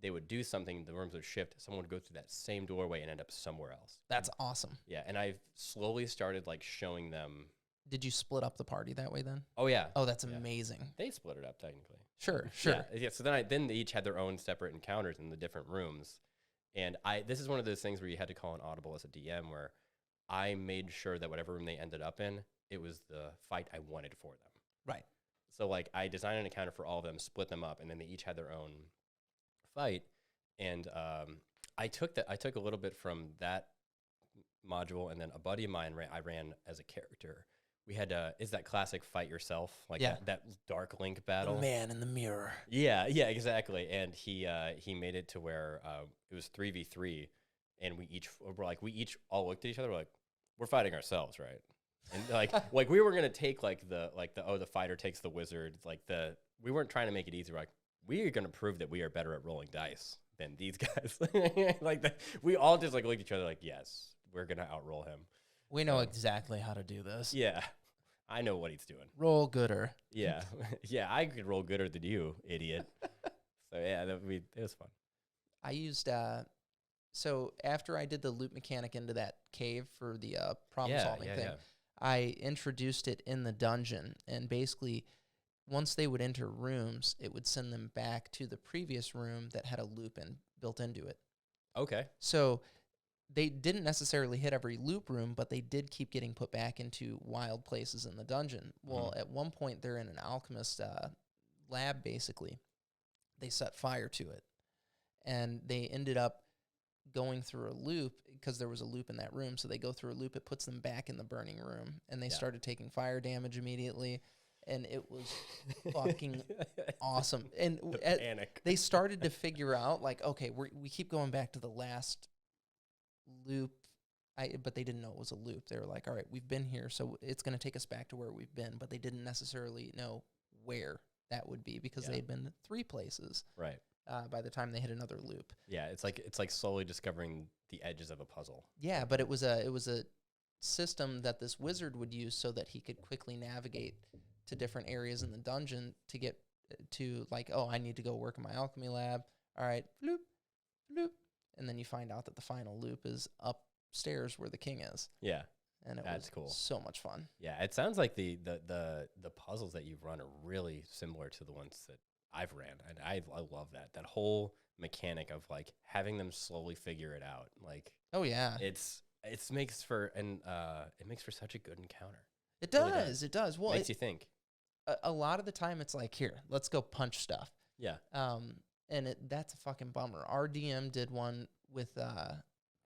they would do something, the rooms would shift, someone would go through that same doorway and end up somewhere else. That's awesome. Yeah, and I've slowly started like showing them. Did you split up the party that way then? Oh yeah. Oh, that's amazing. They split it up technically. Sure. Yeah. So then they each had their own separate encounters in the different rooms, and this is one of those things where you had to call an audible as a DM, where I made sure that whatever room they ended up in, it was the fight I wanted for them. Right. So like I designed an encounter for all of them, split them up, and then they each had their own fight. And I took a little bit from that module, and then a buddy of mine I ran as a character. We had is that classic fight yourself, like that Dark Link battle. The man in the mirror. Yeah, exactly. And he made it to where it was 3v3, and we each all looked at each other, like, we're fighting ourselves, right? And like we were gonna take the fighter takes the wizard, we weren't trying to make it easy. We're like, we are gonna prove that we are better at rolling dice than these guys. We all just like looked at each other like, yes, we're gonna outroll him. We know exactly how to do this. Yeah, I know what he's doing. Roll gooder. Yeah, I could roll gooder than you, idiot. So yeah, it was fun. I used so after I did the loop mechanic into that cave for the problem solving thing. Yeah. I introduced it in the dungeon, and basically once they would enter rooms, it would send them back to the previous room that had a loop built into it. Okay. So they didn't necessarily hit every loop room, but they did keep getting put back into wild places in the dungeon. Well, at one point, they're in an alchemist lab, basically. they set fire to it. And they ended up going through a loop because there was a loop in that room. So they go through a loop. It puts them back in the burning room. And they started taking fire damage immediately. And it was fucking awesome. And they started to figure out, like, okay, we keep going back to the last loop. But they didn't know it was a loop. They were like, all right, we've been here, so it's going to take us back to where we've been. But they didn't necessarily know where that would be because they'd been 3 places. Right. By the time they hit another loop. Yeah, it's like slowly discovering the edges of a puzzle. Yeah, but it was a system that this wizard would use so that he could quickly navigate to different areas in the dungeon to get to, like, oh, I need to go work in my alchemy lab. All right, bloop, bloop. And then you find out that the final loop is upstairs where the king is. Yeah. And that's was cool. So much fun. Yeah, it sounds like the puzzles that you've run are really similar to the ones that I've ran. And I love that whole mechanic of like having them slowly figure it out. Like, oh yeah, it makes for such a good encounter. It does. It does. Well, makes you think. A lot of the time it's like, here, let's go punch stuff. Yeah. And that's a fucking bummer. Our DM did one with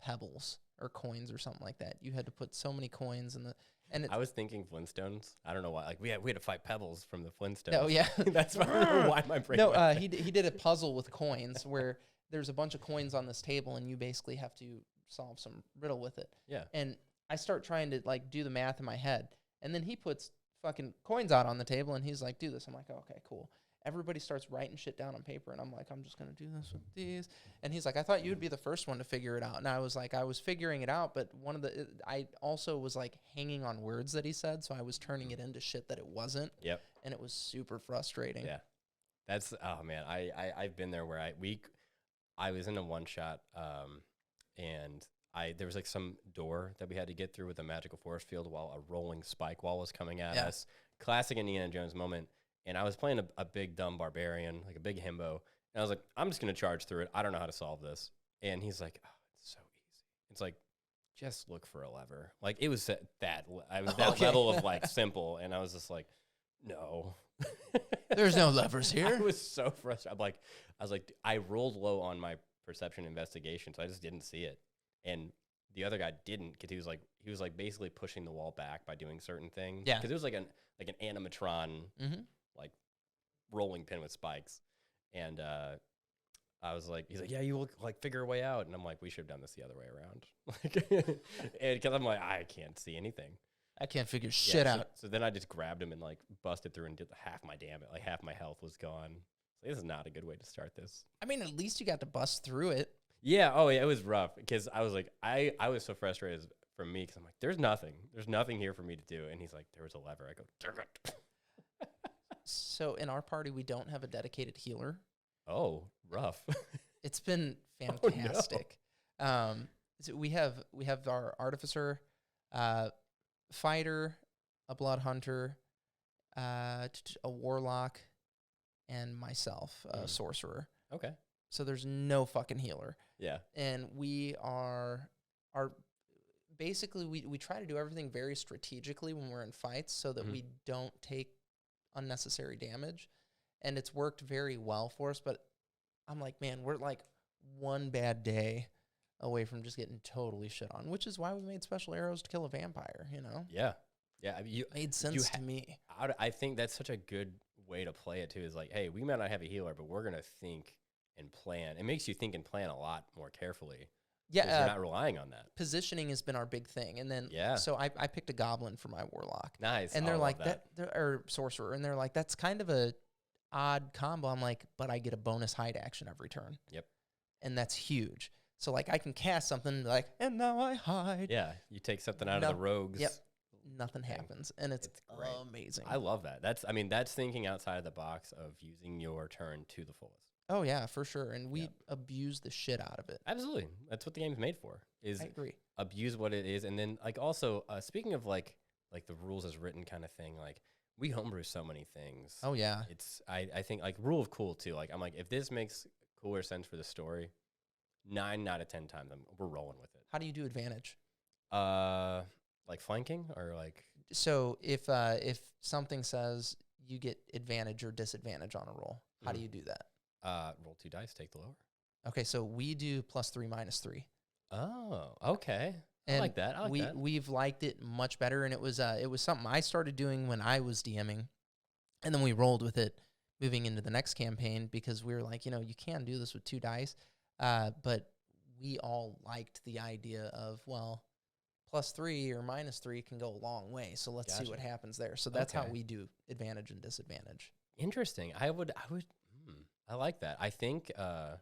pebbles or coins or something like that. You had to put so many coins in the. And I was thinking Flintstones. I don't know why. Like we had to fight Pebbles from the Flintstones. Oh yeah, that's why my brain. No, he did a puzzle with coins where there's a bunch of coins on this table and you basically have to solve some riddle with it. Yeah. And I start trying to like do the math in my head, and then he puts fucking coins out on the table and he's like, "Do this." I'm like, oh, "Okay, cool." Everybody starts writing shit down on paper, and I'm like, I'm just going to do this with these. And he's like, I thought you'd be the first one to figure it out. And I was like, I was figuring it out, but I also was like hanging on words that he said, so I was turning it into shit that it wasn't. Yep. And it was super frustrating. Yeah. That's, oh man, I've been there where I was in a one shot, and there was like some door that we had to get through with a magical force field while a rolling spike wall was coming at us. Classic Indiana Jones moment. And I was playing a big dumb barbarian, like a big himbo. And I was like, I'm just going to charge through it. I don't know how to solve this. And he's like, oh, it's so easy. It's like, just look for a lever. Like it was that level of like simple. And I was just like, no. There's no levers here. I was so frustrated. I rolled low on my perception investigation, so I just didn't see it. And the other guy didn't, because he was like basically pushing the wall back by doing certain things. Yeah. Because it was like an animatron, like rolling pin with spikes. And I was like, he's like, yeah, you look like figure a way out. And I'm like, we should have done this the other way around. And because I'm like, I can't see anything. I can't figure shit out. So then I just grabbed him and like busted through and did half my damage. Like half my health was gone. So this is not a good way to start this. I mean, at least you got to bust through it. Yeah. Oh yeah, it was rough because I was like, I was so frustrated for me because I'm like, there's nothing here for me to do. And he's like, there was a lever. I go, darn it. So in our party, we don't have a dedicated healer. Oh, rough. It's been fantastic. So we have our artificer, fighter, a blood hunter, a warlock, and myself, a sorcerer. Okay. So there's no fucking healer. Yeah. And we are basically we try to do everything very strategically when we're in fights so that we don't take unnecessary damage. And it's worked very well for us, but I'm like, man, we're like one bad day away from just getting totally shit on, which is why we made special arrows to kill a vampire, you know? Yeah. Yeah. I mean, made sense to me. I think that's such a good way to play it too, is like, hey, we might not have a healer, but we're going to think and plan. It makes you think and plan a lot more carefully. Yeah. You're not relying on that. Positioning has been our big thing. And then, so I picked a goblin for my warlock. Nice. And they're like, or sorcerer. And they're like, that's kind of a odd combo. I'm like, but I get a bonus hide action every turn. Yep. And that's huge. So like I can cast something like, and now I hide. Yeah. You take something out of the rogues. Yep. Nothing happens. And it's great. Amazing. I love that. That's thinking outside of the box of using your turn to the fullest. Oh yeah, for sure. And we abuse the shit out of it. Absolutely. That's what the game's made for. I agree. Abuse what it is. And then like also speaking of like the rules as written kind of thing, like we homebrew so many things. Oh yeah. It's I think like rule of cool too. Like I'm like, if this makes cooler sense for the story, 9 out of 10 times we're rolling with it. How do you do advantage? Like flanking or like, so if something says you get advantage or disadvantage on a roll, how do you do that? Roll 2 dice, take the lower. Okay, so we do +3, -3. Oh, okay. And I like that. I like that. we've liked it much better, and it was something I started doing when I was DMing, and then we rolled with it moving into the next campaign because we were like, you can do this with 2 dice, but we all liked the idea of, well, +3 or -3 can go a long way, so let's see what happens there. So that's how we do advantage and disadvantage. Interesting. I like that. I think I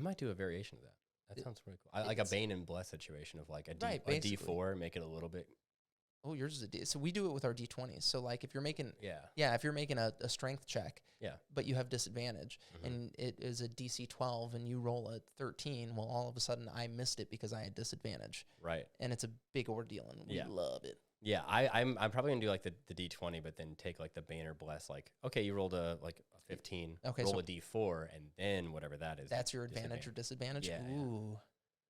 might do a variation of that. That sounds pretty cool. I like a Bane and Bless situation of like a D4, make it a little bit. Oh, yours is a D. So we do it with our D20s. So like if you're making, Yeah, if you're making a strength check, yeah, but you have disadvantage and it is a DC 12 and you roll a 13, well, all of a sudden I missed it because I had disadvantage. right. And it's a big ordeal and we love it. Yeah, I'm probably gonna do like the D20, but then take like the Bane or Bless. Like, okay, you rolled a 15. Okay, roll so a D4, and then whatever that is. That's your advantage or disadvantage. Yeah, Ooh,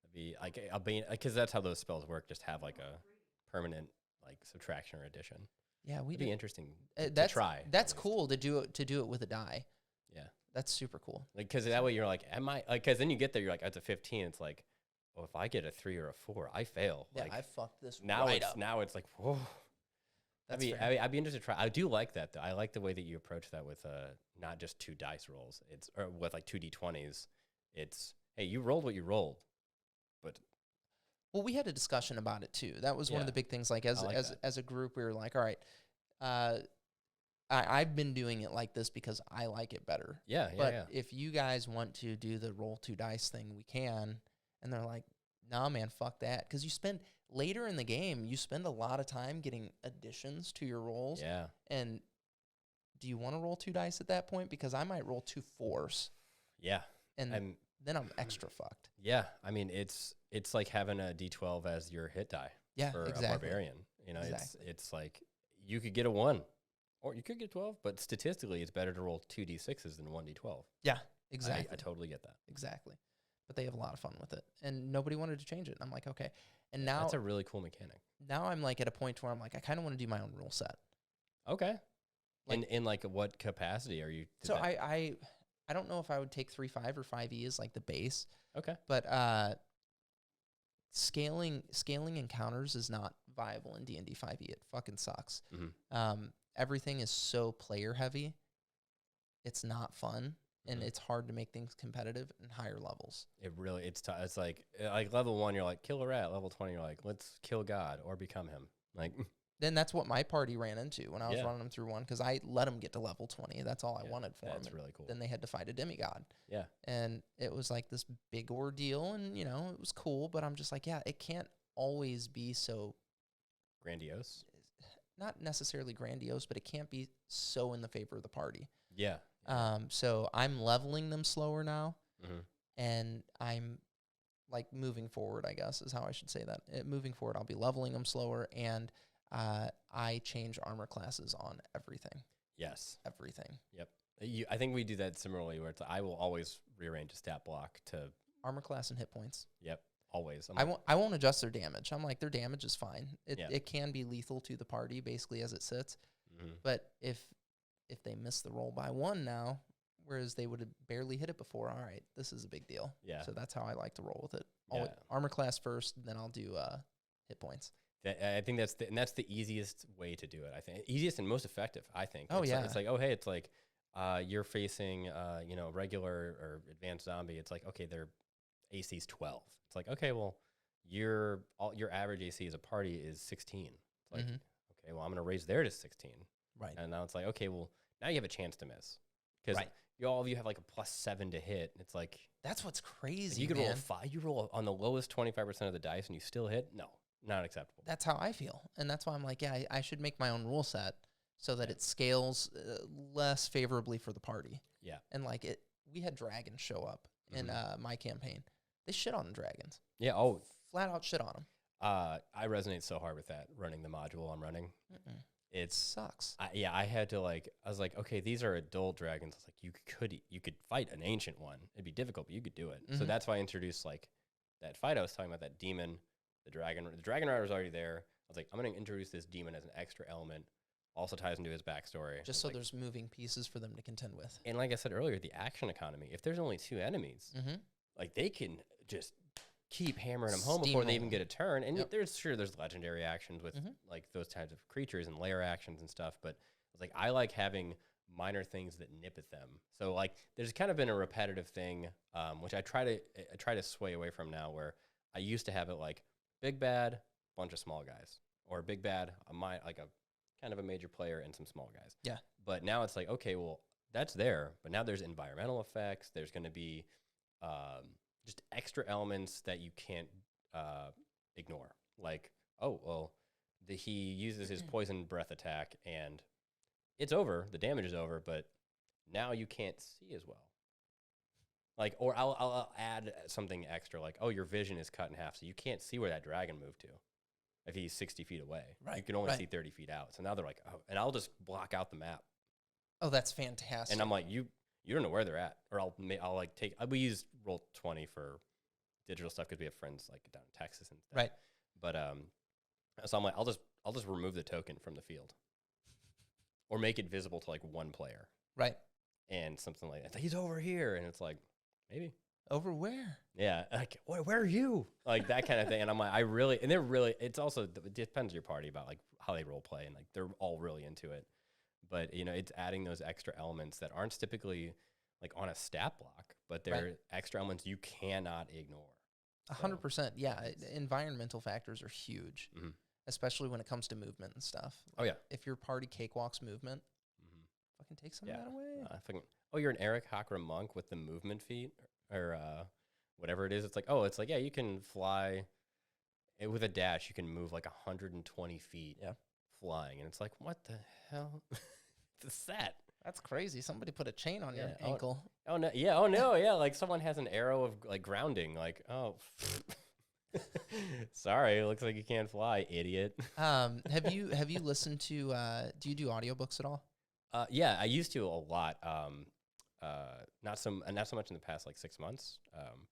It'd be like a Bane, because that's how those spells work. Just have like a permanent like subtraction or addition. yeah, we It'd do. be interesting to try. That's cool to do it with a die. Yeah, that's super cool. Like, because that way you're like, am I like? Because then you get there, you're like, it's a 15. It's like, oh, if I get a 3 or a 4, I fail. Yeah, like, I fucked this now. right up. Now it's like, whoa. I'd be interested to try. I do like that though. I like the way that you approach that with not just 2 dice rolls. It's or with like 2 D20s. It's, hey, you rolled what you rolled, but well, we had a discussion about it too. That was one of the big things. Like as a group, we were like, all right, I've been doing it like this because I like it better. But if you guys want to do the roll 2 dice thing, we can. And they're like, nah, man, fuck that. Because you spend later in the game, you spend a lot of time getting additions to your rolls. Yeah. And do you want to roll 2 dice at that point? Because I might roll 2 4s. Yeah. And then I'm extra fucked. Yeah. I mean, it's like having a D12 as your hit die. Yeah, for exactly. a barbarian. You know, it's like you could get a 1 or you could get 12, but statistically it's better to roll 2 D6s than 1 D12. Yeah, exactly. I totally get that. Exactly. But they have a lot of fun with it. And nobody wanted to change it. And I'm like, okay. And now that's a really cool mechanic. Now I'm like at a point where I'm like, I kind of want to do my own rule set. Okay. Like, in like what capacity are you? So I don't know if I would take 3.5 or 5e as like the base. Okay. But scaling encounters is not viable in D&D 5e. It fucking sucks. Everything is so player heavy. It's not fun. And it's hard to make things competitive in higher levels. It really, it's like level 1, you're like, kill a rat. Level 20, you're like, let's kill God or become him. Like, then that's what my party ran into when I was running them through 1, because I let them get to level 20. That's all I wanted for them. That's really cool. Then they had to fight a demigod. Yeah. And it was like this big ordeal, and, it was cool, but I'm just like, yeah, it can't always be so grandiose. Not necessarily grandiose, but it can't be so in the favor of the party. Yeah. So I'm leveling them slower now, and I'm like moving forward, I guess is how I should say that. Moving forward, I'll be leveling them slower, and I change armor classes on everything. Yes. Everything. Yep. I think we do that similarly, where I will always rearrange a stat block to armor class and hit points. Yep. Always. I won't adjust their damage. I'm like, their damage is fine. It can be lethal to the party basically as it sits, but if they miss the roll by 1 now, whereas they would have barely hit it before, all right, this is a big deal. Yeah. So that's how I like to roll with it. Armor class first, then I'll do hit points. I think that's the easiest way to do it. I think easiest and most effective. I think. It's like, oh hey, it's like you're facing regular or advanced zombie. It's like, okay, their AC's 12. It's like, okay, well, your average AC as a party is 16. It's like, okay, well, I'm gonna raise there to 16. Right. And now it's like, okay, well, now you have a chance to miss. Because all of you have like a +7 to hit. It's like, that's what's crazy. You could roll a 5. You roll on the lowest 25% of the dice and you still hit? No, not acceptable. That's how I feel. And that's why I'm like, yeah, I should make my own rule set so that it scales less favorably for the party. Yeah. And like we had dragons show up in my campaign. They shit on the dragons. Yeah. Oh, flat out shit on them. I resonate so hard with that, running the module I'm running. It sucks. I had to I was like, okay, these are adult dragons. It's like, you could fight an ancient one. It'd be difficult, but you could do it. So that's why I introduced like that fight I was talking about, that demon, the dragon rider was already there. I was like, I'm going to introduce this demon as an extra element. also ties into his backstory. Just so there's moving pieces for them to contend with. And like I said earlier, the action economy. If there's only 2 enemies, like they can just keep hammering them home before they even get a turn. And there's legendary actions with like those types of creatures and layer actions and stuff. But it's like I like having minor things that nip at them. So like there's kind of been a repetitive thing, which I try to sway away from now, where I used to have it like big bad, bunch of small guys, or big bad, like a kind of a major player and some small guys. Yeah. But now it's like, okay, well, that's there, but now there's environmental effects. There's going to be just extra elements that you can't ignore. Like, oh, well, he uses his poison breath attack, and it's over. The damage is over, but now you can't see as well. Like, or I'll add something extra, like, oh, your vision is cut in half, so you can't see where that dragon moved to. If he's 60 feet away, you can only see 30 feet out. So now they're like, oh, and I'll just block out the map. Oh, that's fantastic. And I'm like, you don't know where they're at, or I'll like we use Roll20 for digital stuff because we have friends like down in Texas and stuff. Right. But so I'm like, I'll just remove the token from the field, or make it visible to like one player. Right. And something like that. He's over here, and it's like, maybe. Over where? Yeah, like, where are you? Like that kind of thing. And I'm like, it's also, it depends on your party about like how they role play, and like they're all really into it. But, it's adding those extra elements that aren't typically like on a stat block, but they're extra elements you cannot ignore. 100%. Yeah. Environmental factors are huge, especially when it comes to movement and stuff. Oh, yeah. If your party cakewalks movement, fucking take some of that away. You're an Eric Hakra monk with the movement feat, or whatever it is. It's like, yeah, you can fly with a dash. You can move like 120 feet flying. And it's like, what the hell? It's a set. That's crazy. Somebody put a chain on your ankle. Oh, no. Yeah. Oh, no. Yeah. Like someone has an arrow of like grounding. Like, oh, sorry. It looks like you can't fly, idiot. Have you listened to, do you do audiobooks at all? Yeah, I used to a lot. Not so much in the past like 6 months.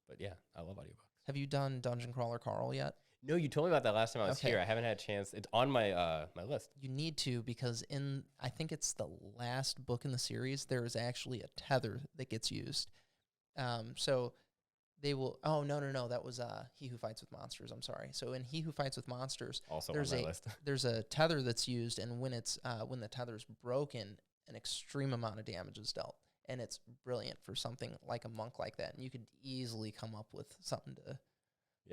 But yeah, I love audiobooks. Have you done Dungeon Crawler Carl yet? No, you told me about that last time I was here. I haven't had a chance. It's on my my list. You need to, because I think it's the last book in the series, there is actually a tether that gets used. So they will. Oh no, that was He Who Fights with Monsters. I'm sorry. So in He Who Fights with Monsters, also on my list. There's a tether that's used, and when the tether's broken, an extreme amount of damage is dealt. And it's brilliant for something like a monk like that. And you could easily come up with something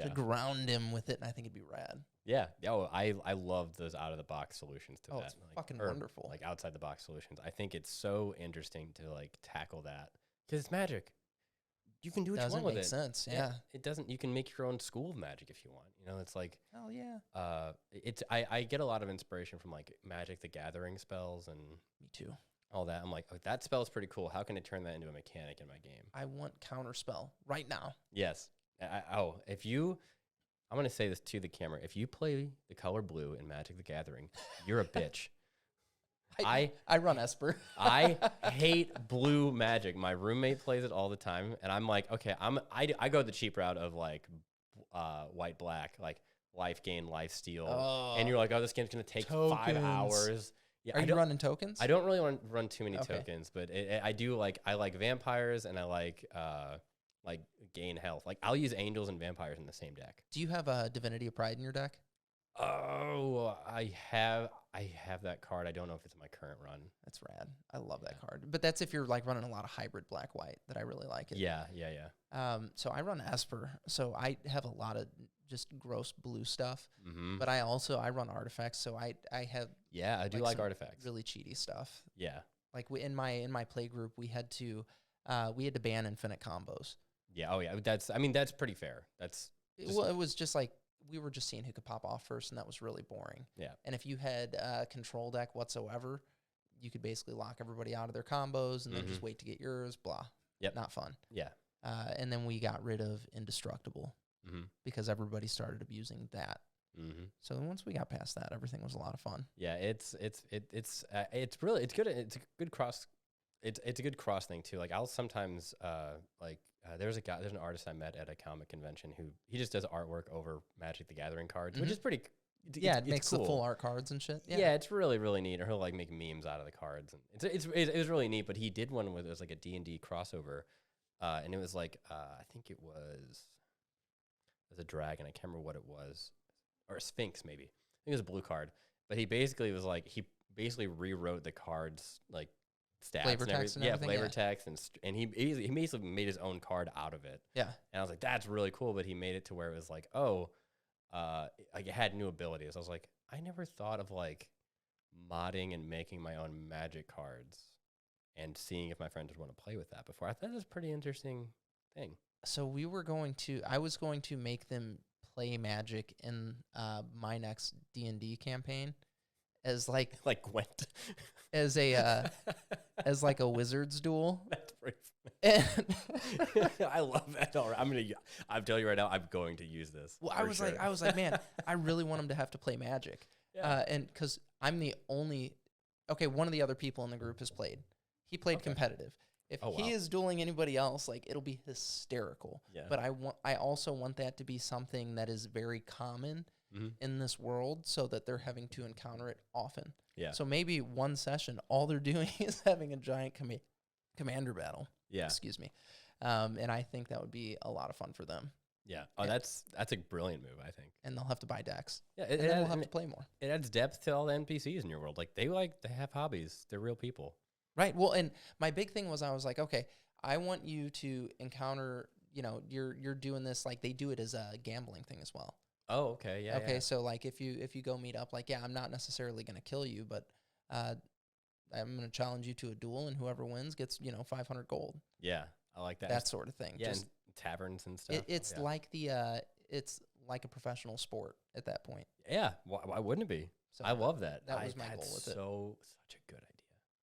to ground him with it, and I think it'd be rad. Yeah. Oh, I love those out-of-the-box solutions to that. It's fucking wonderful. Like outside-the-box solutions. I think it's so interesting to like tackle that. Because it's magic. You can do what you want with it. Doesn't make sense, yeah. It doesn't. You can make your own school of magic if you want. It's like... Hell yeah. I get a lot of inspiration from like Magic the Gathering spells and... Me too. All that. I'm like, oh, that spell is pretty cool. How can I turn that into a mechanic in my game? I want counterspell right now. Yes. I'm going to say this to the camera. If you play the color blue in Magic the Gathering, you're a bitch. I run Esper. I hate blue Magic. My roommate plays it all the time, and I'm like, okay, I go the cheap route of like white black, like life gain, life steal, and you're like, oh, this game's going to take 5 hours. Yeah, Are you running tokens? I don't really want to run too many tokens, but I do like vampires, and I like gain health. Like I'll use angels and vampires in the same deck. Do you have a Divinity of Pride in your deck? Oh, I have that card. I don't know if it's in my current run. That's rad. I love that card. But that's if you're like running a lot of hybrid black white, that I really like it. Yeah. So I run Esper, so I have a lot of just gross blue stuff. But I run artifacts, so I have I do like artifacts. Really cheaty stuff. Yeah. Like in my play group, we had to ban infinite combos. Yeah. Oh yeah. That's pretty fair. It was just like we were just seeing who could pop off first, and that was really boring. Yeah. And if you had a control deck whatsoever, you could basically lock everybody out of their combos and then just wait to get yours. Blah. Yep. Not fun. Yeah. And then we got rid of indestructible because everybody started abusing that. So once we got past that, everything was a lot of fun. Yeah, it's really good. It's a good cross. It's a good cross thing too. Like I'll sometimes there's an artist I met at a comic convention who he just does artwork over Magic the Gathering cards, which is pretty Yeah, it makes cool. the full art cards and shit. Yeah, it's really, really neat. Or he'll like make memes out of the cards, and it was really neat. But he did one where it was like a D&D crossover, and it was like I think it was a dragon. I can't remember what it was, or a sphinx maybe. I think it was a blue card. But he basically was like he basically rewrote the cards like stats Flavor and text and everything. everything, Flavor yeah. text and he basically made his own card out of it. Yeah. And I was like, that's really cool. But he made it to where it was like, like it had new abilities. I was like, I never thought of like modding and making my own magic cards and seeing if my friends would want to play with that before. I thought that was a pretty interesting thing. So I was going to make them play Magic in my next D&D campaign as like Gwent. as a as like a wizard's duel. That's pretty And funny. I love that. All right. I'm telling you right now, I'm going to use this. well, I was like, man, I really want him to have to play Magic. Yeah. And because I'm the only, one of the other people in the group has played. He played competitive. If he is dueling anybody else, like it'll be hysterical. Yeah. But I also want that to be something that is very common in this world, so that they're having to encounter it often. Yeah. So maybe one session, all they're doing is having a giant commander battle. Yeah. Excuse me. And I think that would be a lot of fun for them. Yeah. Oh, that's a brilliant move, I think. And they'll have to buy decks. Yeah. And then we'll have to play more. It adds depth to all the NPCs in your world. Like they have hobbies. They're real people. Right. Well, and my big thing was I was like, okay, I want you to encounter, you're doing this like they do it as a gambling thing as well. Oh, okay. Yeah. Okay. Yeah. So like if you go meet up, like, yeah, I'm not necessarily going to kill you, but I'm going to challenge you to a duel, and whoever wins gets, 500 gold. Yeah. I like that. That sort of thing. Yeah. Just, and taverns and stuff. it's like it's like a professional sport at that point. Yeah. Why wouldn't it be? So I love that. That was my goal with it. Such a good idea.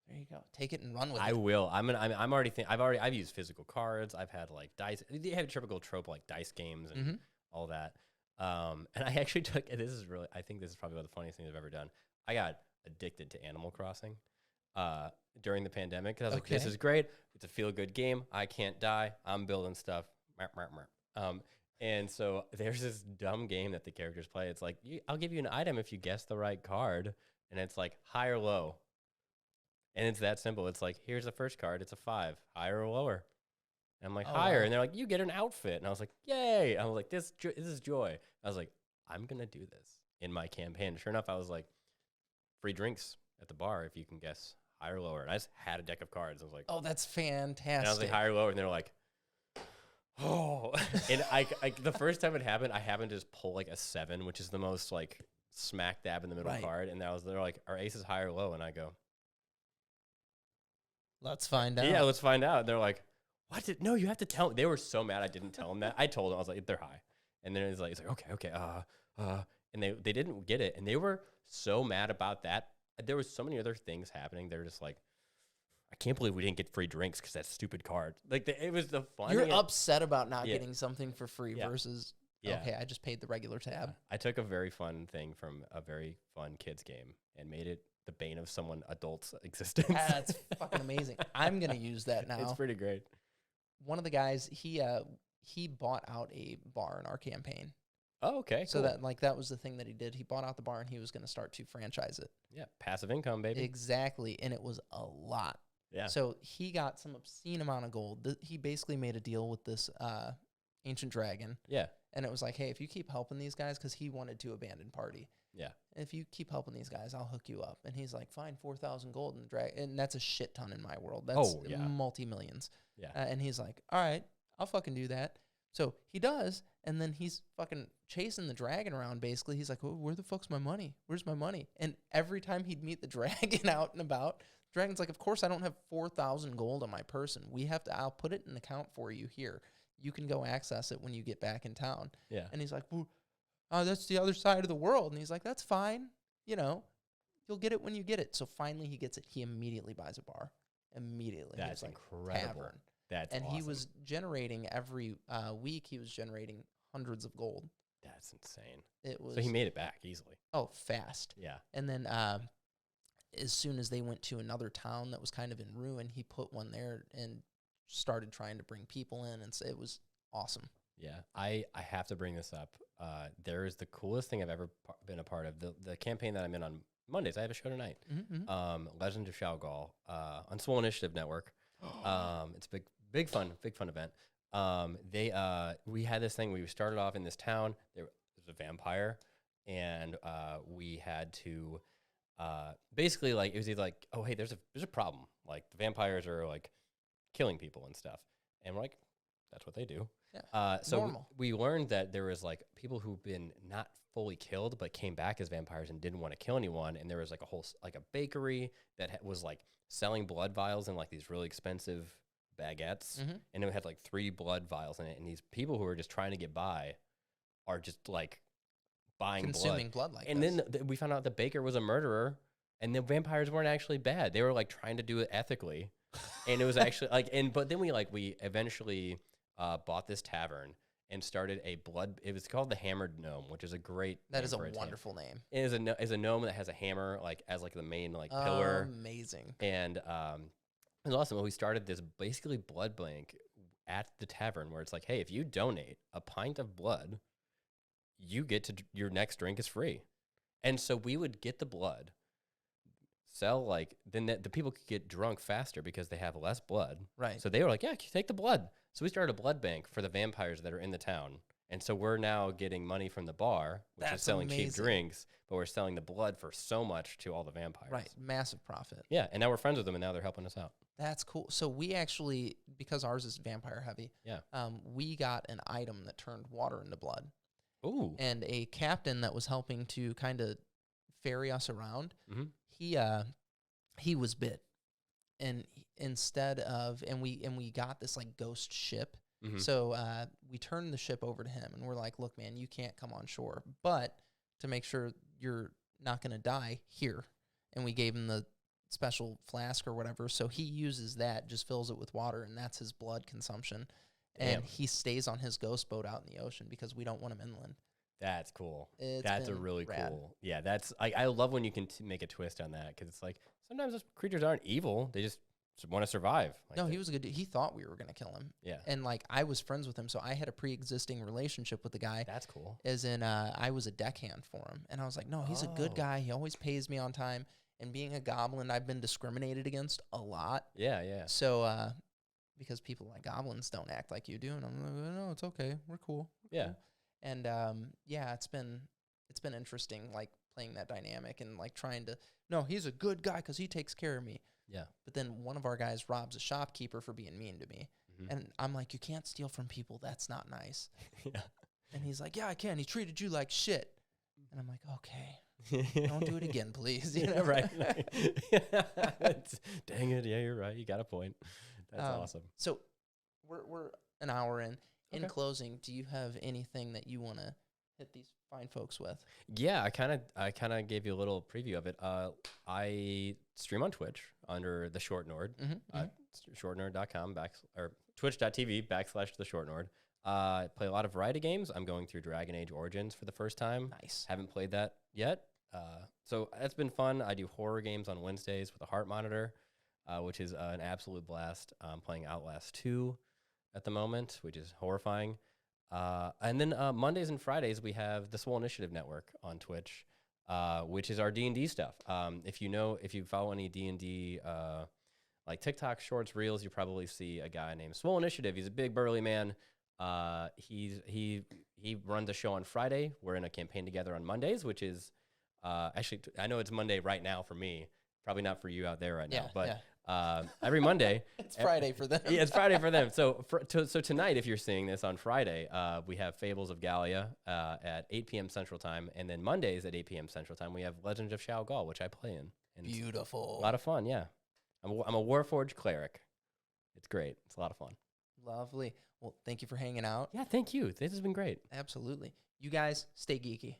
There you go. Take it and run with it. I will. I'm already I've used physical cards. I've had like dice. You have a typical trope like dice games and all that. And I actually took, and I think this is probably one of the funniest things I've ever done. I got addicted to Animal Crossing during the pandemic because I was like, this is great. It's a feel good game. I can't die. I'm building stuff. And so there's this dumb game that the characters play. It's like, I'll give you an item if you guess the right card. And it's like high or low. And it's that simple. It's like, here's the first card. It's a 5, higher or lower. And I'm like, higher. Wow. And they're like, you get an outfit. And I was like, yay. I was like, this is joy. I was like, I'm going to do this in my campaign. Sure enough, I was like, free drinks at the bar if you can guess higher or lower. And I just had a deck of cards. I was like, oh, that's fantastic. And I was like, higher or lower. And they're like, oh. And I the first time it happened, I happened to just pull like a 7, which is the most like smack dab in the middle card. And they're like, our ace is high or low. And I go, let's find out. Yeah, let's find out. And they're like, what? No, you have to tell. They were so mad I didn't tell them that. I told them. I was like, they're high. And then it's like, okay. And they didn't get it. And they were so mad about that. There was so many other things happening. They were just like, I can't believe we didn't get free drinks because that stupid card. Like, it was the fun. You're upset about not getting something for free versus, okay, I just paid the regular tab. Yeah. I took a very fun thing from a very fun kids game and made it the bane of someone adult's existence. That's fucking amazing. I'm going to use that now. It's pretty great. One of the guys, he bought out a bar in our campaign. Oh, okay. So that was the thing that he did. He bought out the bar and he was going to start to franchise it. Yeah, passive income, baby. Exactly, and it was a lot. Yeah. So he got some obscene amount of gold. He basically made a deal with this ancient dragon. Yeah. And it was like, hey, if you keep helping these guys, because he wanted to abandon party. Yeah. If you keep helping these guys, I'll hook you up. And he's like, fine, 4,000 gold in the dragon. And that's a shit ton in my world. That's multi-millions. Yeah. And he's like, all right, I'll fucking do that. So he does. And then he's fucking chasing the dragon around, basically. He's like, where the fuck's my money? Where's my money? And every time he'd meet the dragon out and about, the dragon's like, of course I don't have 4,000 gold on my person. I'll put it in an account for you here. You can go access it when you get back in town. Yeah. And he's like, well, that's the other side of the world. And he's like, that's fine. You'll get it when you get it. So finally he gets it. He immediately buys a bar. Immediately. That's incredible. Tavern. That's and awesome. He was generating every week. He was generating hundreds of gold. That's insane. It was. So he made it back easily. Oh, fast. Yeah. And then as soon as they went to another town that was kind of in ruin, he put one there and started trying to bring people in. And so it was awesome. Yeah, I have to bring this up. There is the coolest thing I've ever been a part of. The campaign that I'm in on Mondays. I have a show tonight. Legend of Xiaogal on Swole Initiative Network. It's big fun event. We had this thing. We started off in this town. There was a vampire, and we had to basically like it was either like, oh hey, there's a problem. Like the vampires are like killing people and stuff, and we're like, that's what they do. Yeah. So Normal. we learned that there was like people who've been not fully killed but came back as vampires and didn't want to kill anyone, and there was like a whole like a bakery that was like selling blood vials in like these really expensive baguettes, and it had like 3 blood vials in it, and these people who are just trying to get by are just like buying consuming blood like and this. then we found out the baker was a murderer, and the vampires weren't actually bad. They were like trying to do it ethically, and it was actually like but then we eventually bought this tavern and started a blood. It was called the Hammered Gnome, which is a great. That is a wonderful name. It is a gnome that has a hammer like as like the main like pillar. Amazing. And it was awesome. We started this basically blood bank at the tavern where it's like, hey, if you donate a pint of blood, you get to your next drink is free. And so we would get the blood, sell like then the people could get drunk faster because they have less blood. Right. So they were like, yeah, take the blood. So we started a blood bank for the vampires that are in the town. And so we're now getting money from the bar, which is selling cheap drinks, but we're selling the blood for so much to all the vampires. Right. Massive profit. Yeah. And now we're friends with them, and now they're helping us out. That's cool. So we actually, because ours is vampire heavy, we got an item that turned water into blood. Ooh. And a captain that was helping to kind of ferry us around, he was bit. And instead of, and we got this like ghost ship. So we turned the ship over to him, and we're like, look, man, you can't come on shore, but to make sure you're not going to die here. And we gave him the special flask or whatever. So he uses that, just fills it with water, and that's his blood consumption. Damn. And he stays on his ghost boat out in the ocean because we don't want him inland. That's cool. That's a really rad. Cool. Yeah, that's I love when you can make a twist on that, because it's like sometimes those creatures aren't evil; they just want to survive. Like no, he was a good dude. He thought we were going to kill him. Yeah. And like I was friends with him, so I had a pre-existing relationship with the guy. That's cool. As in I was a deckhand for him. And I was like, no, he's a good guy. He always pays me on time. And being a goblin, I've been discriminated against a lot. Yeah, yeah. So because people like goblins don't act like you do, and I'm like, no, it's okay. We're cool. Yeah. Cool. And yeah, it's been interesting like playing that dynamic and like trying to, no, he's a good guy because he takes care of me. Yeah. But then one of our guys robs a shopkeeper for being mean to me. And I'm like, you can't steal from people. That's not nice. Yeah. And he's like, yeah, I can. He treated you like shit. And I'm like, okay, don't do it again, please. You know? Right. Dang it. Yeah, you're right. You got a point. That's awesome. So we're an hour in. In Okay. closing, do you have anything that you want to hit these fine folks with? Yeah, I kind of gave you a little preview of it. I stream on Twitch under the Short Nord, shortnerd.com or twitch.tv/the Short Nord. Play a lot of variety games. I'm going through Dragon Age Origins for the first time. Nice. Haven't played that yet. So that's been fun. I do horror games on Wednesdays with a heart monitor, which is an absolute blast. I'm playing Outlast 2 at the moment, which is horrifying. And then Mondays and Fridays, we have the Swole Initiative Network on Twitch, which is our D&D stuff. If you follow any D&D, like TikTok shorts, reels, you probably see a guy named Swole Initiative. He's a big burly man. He runs a show on Friday. We're in a campaign together on Mondays, which is actually, I know it's Monday right now for me, probably not for you out there right now, but every Monday. It's Friday for them. Yeah, it's Friday for them. So so tonight, if you're seeing this on Friday, we have Fables of Gallia at 8 p.m. Central Time. And then Mondays at 8 p.m. Central Time, we have Legend of Xiaogal, which I play in. And beautiful. A lot of fun, yeah. I'm a Warforged cleric. It's great. It's a lot of fun. Lovely. Well, thank you for hanging out. Yeah, thank you. This has been great. Absolutely. You guys, stay geeky.